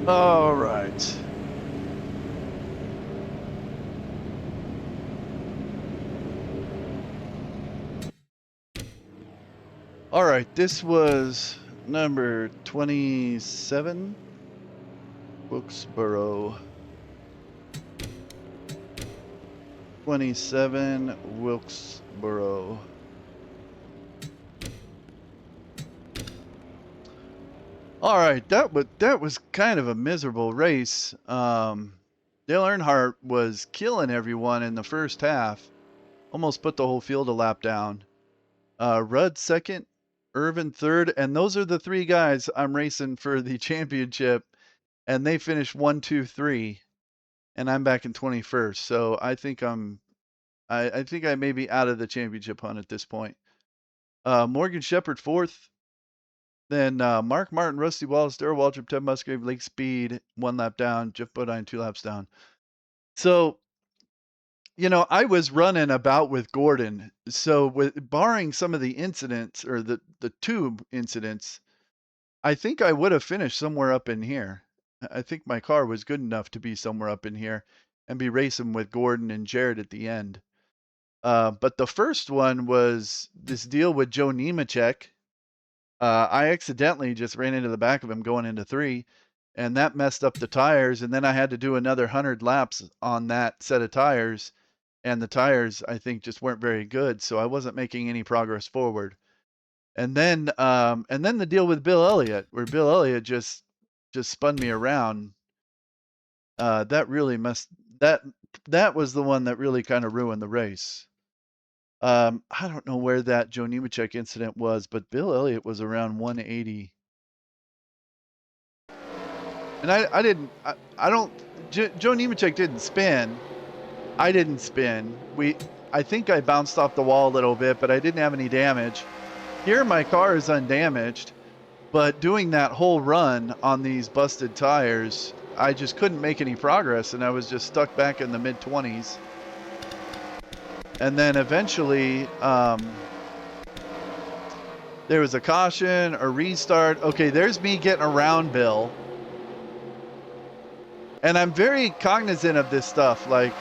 All right. All right, this was number 27, Wilkesboro. 27, Wilkesboro. All right, that was kind of a miserable race. Dale Earnhardt was killing everyone in the first half. Almost put the whole field a lap down. Rudd second, Irvin third, and those are the 3 guys I'm racing for the championship, and they finished 1, 2, 3, and I'm back in 21st. So I think I think I may be out of the championship hunt at this point. Morgan Shepherd fourth, then Mark Martin, Rusty Wallace, Darrell Waltrip, Ted Musgrave, Lake Speed 1 lap down, Jeff Bodine 2 laps down. So you know, I was running about with Gordon. So with barring some of the incidents or the 2 incidents, I think I would have finished somewhere up in here. I think my car was good enough to be somewhere up in here and be racing with Gordon and Jared at the end. But the first one was this deal with Joe Nemechek. I accidentally just ran into the back of him going into 3, and that messed up the tires. And then I had to do another 100 laps on that set of tires. And the tires, I think, just weren't very good, so I wasn't making any progress forward. And then the deal with Bill Elliott, where Bill Elliott just spun me around. That really that was the one that really kind of ruined the race. I don't know where that Joe Nemechek incident was, but Bill Elliott was around 180. And I don't, Joe Nemechek didn't spin. I didn't spin. I think I bounced off the wall a little bit, but I didn't have any damage. Here my car is undamaged, but doing that whole run on these busted tires, I just couldn't make any progress, and I was just stuck back in the mid-20s. And then eventually, there was a caution, a restart. Okay, there's me getting around Bill. And I'm very cognizant of this stuff, like,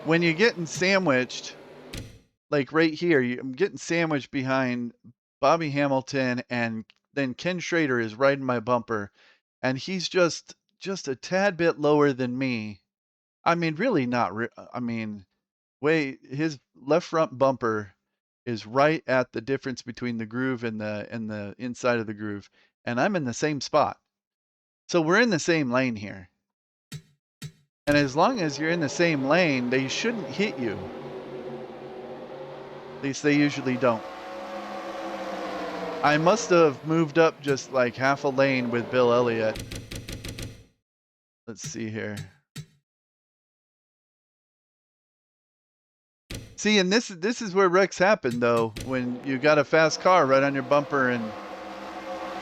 when you're getting sandwiched, like right here, I'm getting sandwiched behind Bobby Hamilton, and then Ken Schrader is riding my bumper, and he's just a tad bit lower than me. I mean, really not. I mean, his left front bumper is right at the difference between the groove and the inside of the groove, and I'm in the same spot. So we're in the same lane here. And as long as you're in the same lane, they shouldn't hit you. At least they usually don't. I must have moved up just like half a lane with Bill Elliott. Let's see here. See, and this is where wrecks happen, though, when you got a fast car right on your bumper and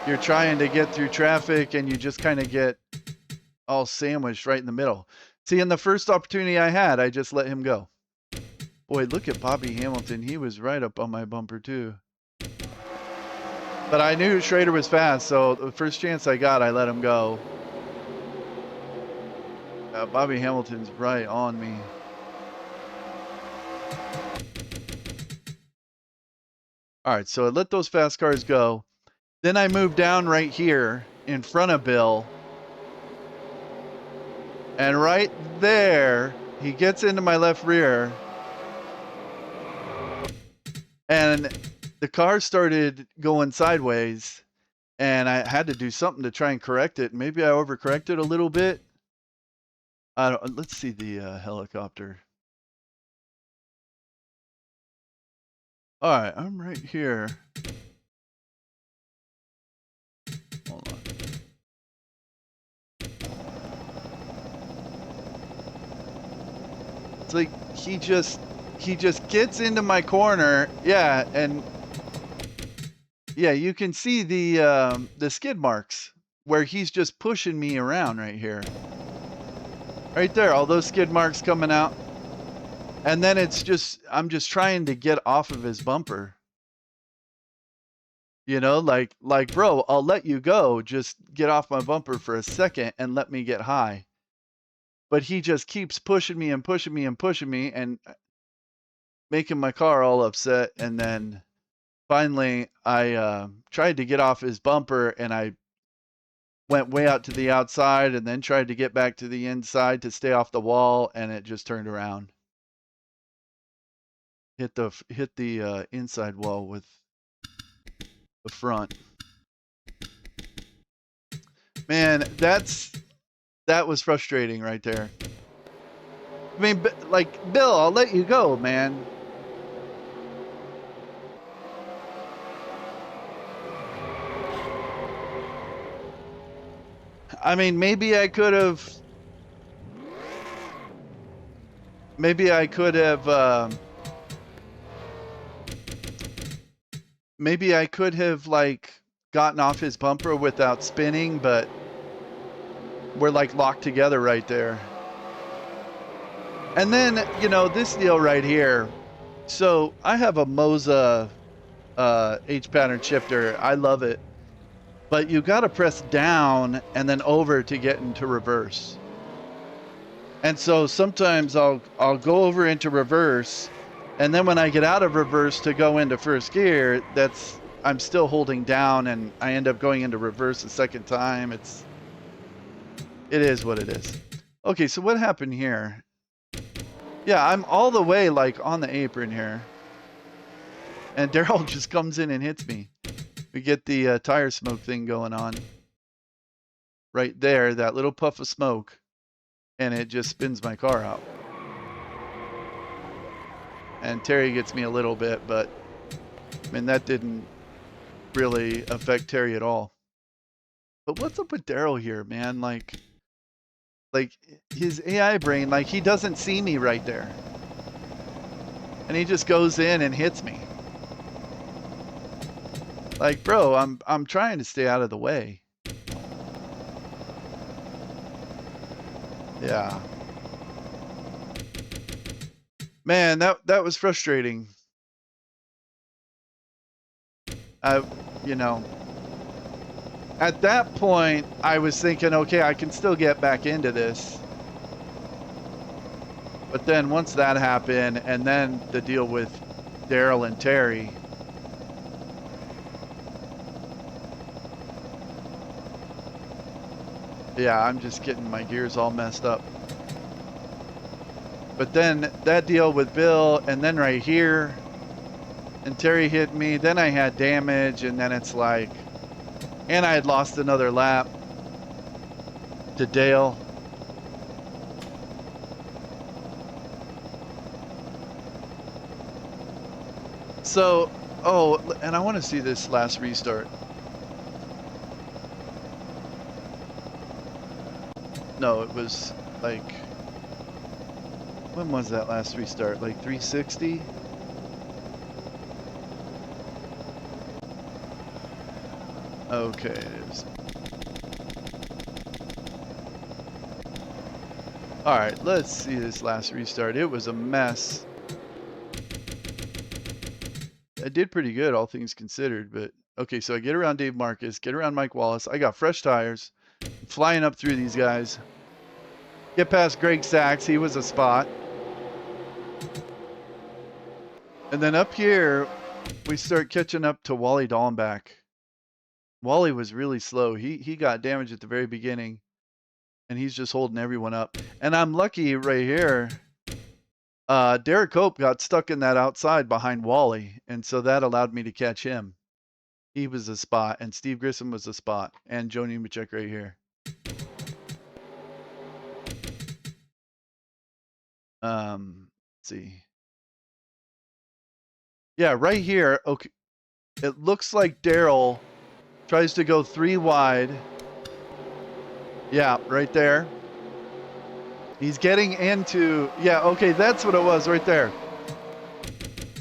you're trying to get through traffic and you just kind of get all sandwiched right in the middle. See, in the first opportunity I had, I just let him go. Boy, look at Bobby Hamilton. He was right up on my bumper too. But I knew Schrader was fast, so the first chance I got, I let him go. Bobby Hamilton's right on me. All right, so I let those fast cars go. Then I moved down right here in front of Bill. And right there, he gets into my left rear. And the car started going sideways. And I had to do something to try and correct it. Maybe I overcorrected a little bit. Let's see the helicopter. All right, I'm right here. Hold on. It's like he just gets into my corner. Yeah, and yeah, you can see the skid marks where he's just pushing me around right here. Right there, all those skid marks coming out. And then it's just, I'm just trying to get off of his bumper. You know, like, bro, I'll let you go. Just get off my bumper for a second and let me get high. But he just keeps pushing me and pushing me and pushing me and making my car all upset. And then finally, I tried to get off his bumper and I went way out to the outside and then tried to get back to the inside to stay off the wall, and it just turned around. Hit the inside wall with the front. Man, that was frustrating right there. I mean, like, Bill, I'll let you go, man. I mean, maybe I could have like gotten off his bumper without spinning, but we're like locked together right there. And then, you know, this deal right here. So I have a Moza H pattern shifter. I love it. But you got to press down and then over to get into reverse. And so sometimes I'll go over into reverse, and then when I get out of reverse to go into first gear, I'm still holding down, and I end up going into reverse a second time. It is what it is. Okay, so what happened here? Yeah, I'm all the way like on the apron here, and Daryl just comes in and hits me. We get the tire smoke thing going on right there, that little puff of smoke, and it just spins my car out. And Terry gets me a little bit, but I mean, that didn't really affect Terry at all. But what's up with Daryl here, man? Like his AI brain, like, he doesn't see me right there. And he just goes in and hits me. Like, bro, I'm trying to stay out of the way. Yeah. Man, that was frustrating. You know, at that point, I was thinking, okay, I can still get back into this. But then once that happened, and then the deal with Daryl and Terry, yeah, I'm just getting my gears all messed up. But then that deal with Bill, and then right here, and Terry hit me, then I had damage, and then it's like, and I had lost another lap to Dale. So, oh, and I want to see this last restart. No, it was like, when was that last restart? Like 360? Okay, it is. All right, let's see this last restart. It was a mess. I did pretty good, all things considered, but okay, so I get around Dave Marcus, get around Mike Wallace. I got fresh tires, flying up through these guys. Get past Greg Sachs, he was a spot. And then up here, we start catching up to Wally Dallenbach. Wally was really slow. He got damaged at the very beginning, and he's just holding everyone up. And I'm lucky right here. Derek Hope got stuck in that outside behind Wally, and so that allowed me to catch him. He was a spot, and Steve Grissom was a spot, and Joe Nemechek right here. Let's see. Yeah, right here. Okay, it looks like Daryl tries to go 3 wide. Yeah, right there. He's getting into, yeah, okay, that's what it was right there.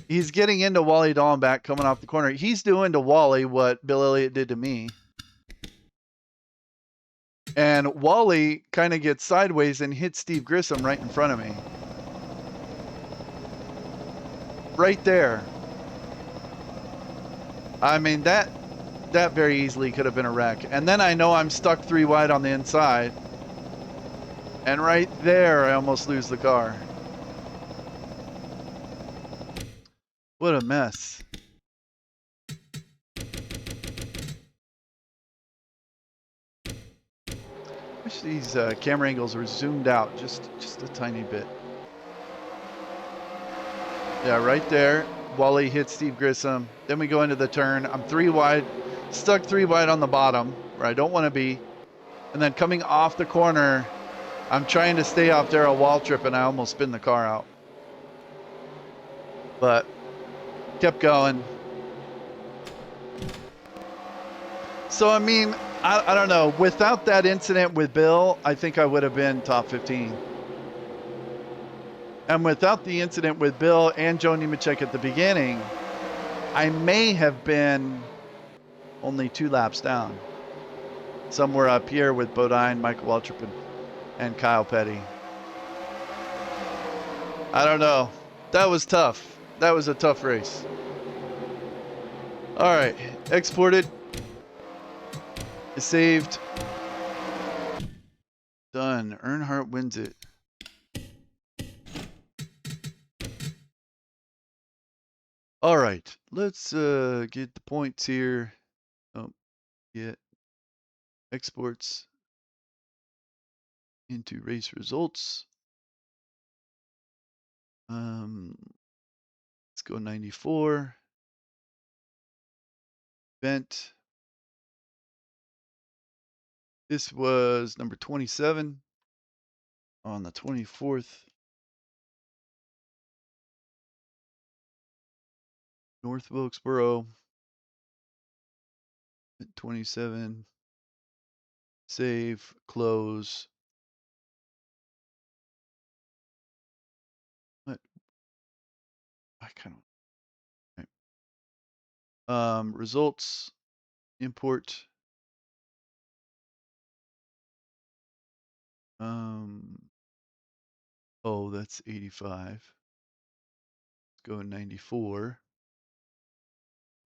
He's getting into Wally Dallenbach coming off the corner. He's doing to Wally what Bill Elliott did to me. And Wally kind of gets sideways and hits Steve Grissom right in front of me. Right there. I mean, that very easily could have been a wreck. And then I know I'm stuck 3 wide on the inside. And right there, I almost lose the car. What a mess. Wish these camera angles were zoomed out just a tiny bit. Yeah, right there. Wally hits Steve Grissom. Then we go into the turn. I'm 3 wide, stuck 3 wide on the bottom where I don't want to be. And then coming off the corner, I'm trying to stay off Daryl Waltrip, and I almost spin the car out. But kept going. So, I mean, I don't know. Without that incident with Bill, I think I would have been top 15. And without the incident with Bill and Joe Nemechek at the beginning, I may have been only 2 laps down. Somewhere up here with Bodine, Michael Waltrip, and Kyle Petty. I don't know. That was tough. That was a tough race. All right, exported. Saved. Done. Earnhardt wins it. All right, let's get the points here. Oh, get exports into race results. Let's go 94. Event. This was number 27 on the 24th. North Wilkesboro. 27. Save, close. What? I kind of. Right. Results. Import. Oh, that's 85. Let's go 94.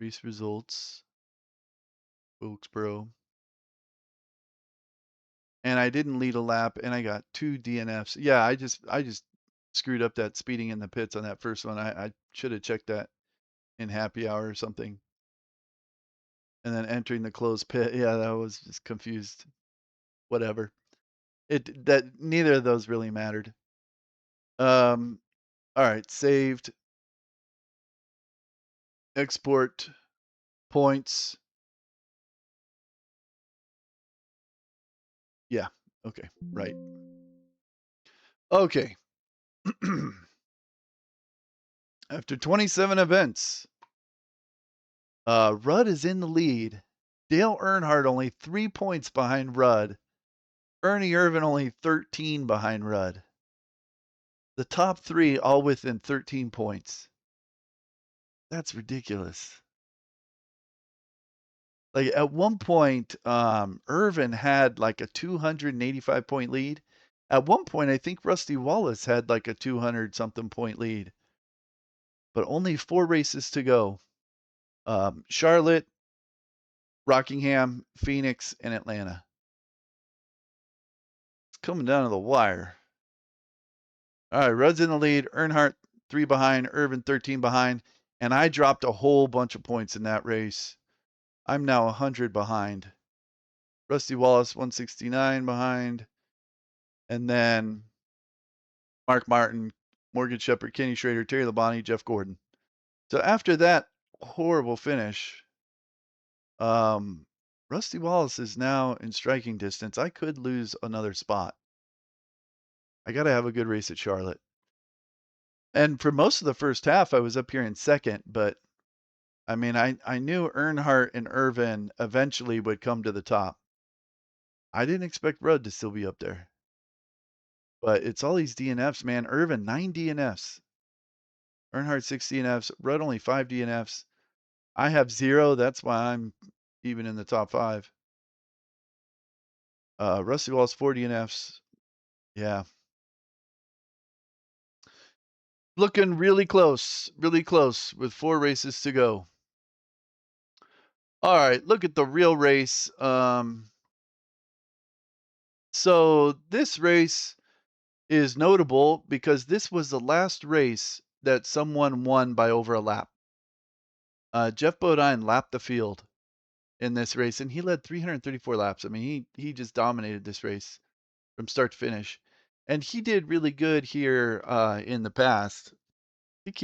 Race results. Wilkesboro. And I didn't lead a lap, and I got 2 DNFs. Yeah, I just screwed up that speeding in the pits on that first one. I should have checked that in happy hour or something. And then entering the closed pit. Yeah, that was just confused. Whatever. That neither of those really mattered. All right, saved. Export points. Yeah, okay, right. Okay. After 27 events, Rudd is in the lead. Dale Earnhardt only 3 points behind Rudd. Ernie Irvan only 13 behind Rudd. The top 3 all within 13 points. That's ridiculous. Like at one point, Irvin had like a 285 point lead. At one point, I think Rusty Wallace had like a 200 something point lead, but only 4 races to go. Charlotte, Rockingham, Phoenix, and Atlanta. It's coming down to the wire. All right, Rudd's in the lead. Earnhardt 3 behind. Irvin 13 behind. And I dropped a whole bunch of points in that race. I'm now 100 behind. Rusty Wallace 169 behind. And then Mark Martin, Morgan Shepherd, Kenny Schrader, Terry Labonte, Jeff Gordon. So after that horrible finish, Rusty Wallace is now in striking distance. I could lose another spot. I got to have a good race at Charlotte. And for most of the first half, I was up here in second, but I mean, I knew Earnhardt and Irvin eventually would come to the top. I didn't expect Rudd to still be up there. But it's all these DNFs, man. Irvin, 9 DNFs. Earnhardt, 6 DNFs. Rudd, only 5 DNFs. I have 0. That's why I'm even in the top 5. Rusty Wallace, 4 DNFs. Yeah. Looking really close with 4 races to go. All right, look at the real race. So this race is notable because this was the last race that someone won by over a lap. Jeff Bodine lapped the field in this race, and he led 334 laps. I mean, he just dominated this race from start to finish. And he did really good here in the past. I think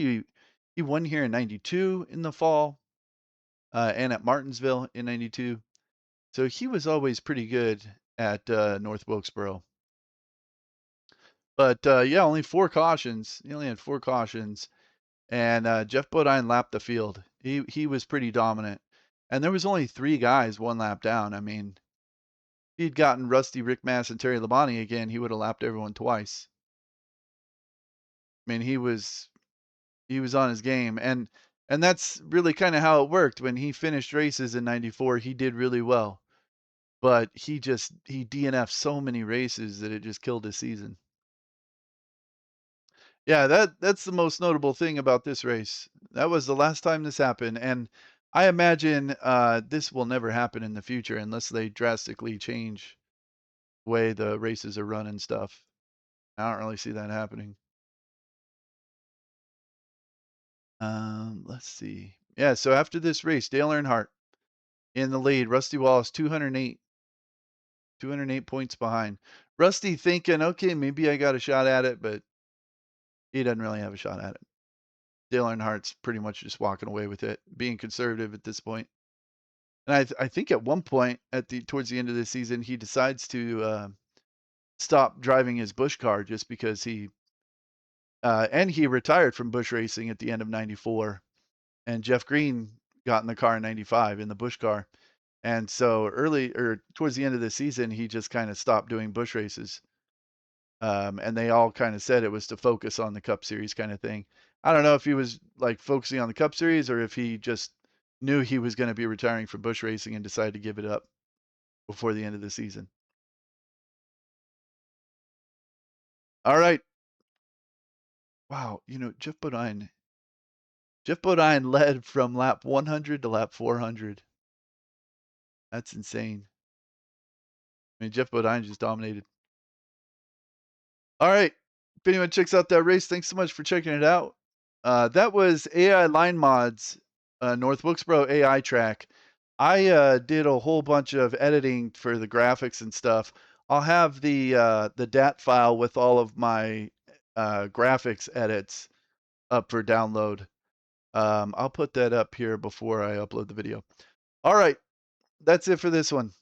he won here in 92 in the fall and at Martinsville in 92. So he was always pretty good at North Wilkesboro. But yeah, only 4 cautions. He only had 4 cautions. And Jeff Bodine lapped the field. He was pretty dominant. And there was only 3 guys 1 lap down. I mean, if he'd gotten Rusty, Rick Mass, and Terry Labonte again, he would have lapped everyone twice. I mean, he was on his game. And that's really kind of how it worked. When he finished races in 94, he did really well. But he DNF'd so many races that it just killed his season. Yeah, that's the most notable thing about this race. That was the last time this happened, and I imagine this will never happen in the future unless they drastically change the way the races are run and stuff. I don't really see that happening. Let's see. Yeah, so after this race, Dale Earnhardt in the lead. Rusty Wallace, 208 points behind. Rusty thinking, okay, maybe I got a shot at it, but he doesn't really have a shot at it. Dale Earnhardt's pretty much just walking away with it, being conservative at this point. And I think at one point towards the end of the season, he decides to stop driving his Busch car just because he retired from Busch racing at the end of 94. And Jeff Green got in the car in 95 in the Busch car. And so towards the end of the season, he just kind of stopped doing Busch races. And they all kind of said it was to focus on the Cup Series kind of thing. I don't know if he was like focusing on the Cup Series or if he just knew he was going to be retiring from Busch racing and decided to give it up before the end of the season. All right. Wow. Jeff Bodine led from lap 100 to lap 400. That's insane. I mean, Jeff Bodine just dominated. All right. If anyone checks out that race, thanks so much for checking it out. That was AI Line Mods, North Wilkesboro AI track. I did a whole bunch of editing for the graphics and stuff. I'll have the DAT file with all of my graphics edits up for download. I'll put that up here before I upload the video. All right, that's it for this one.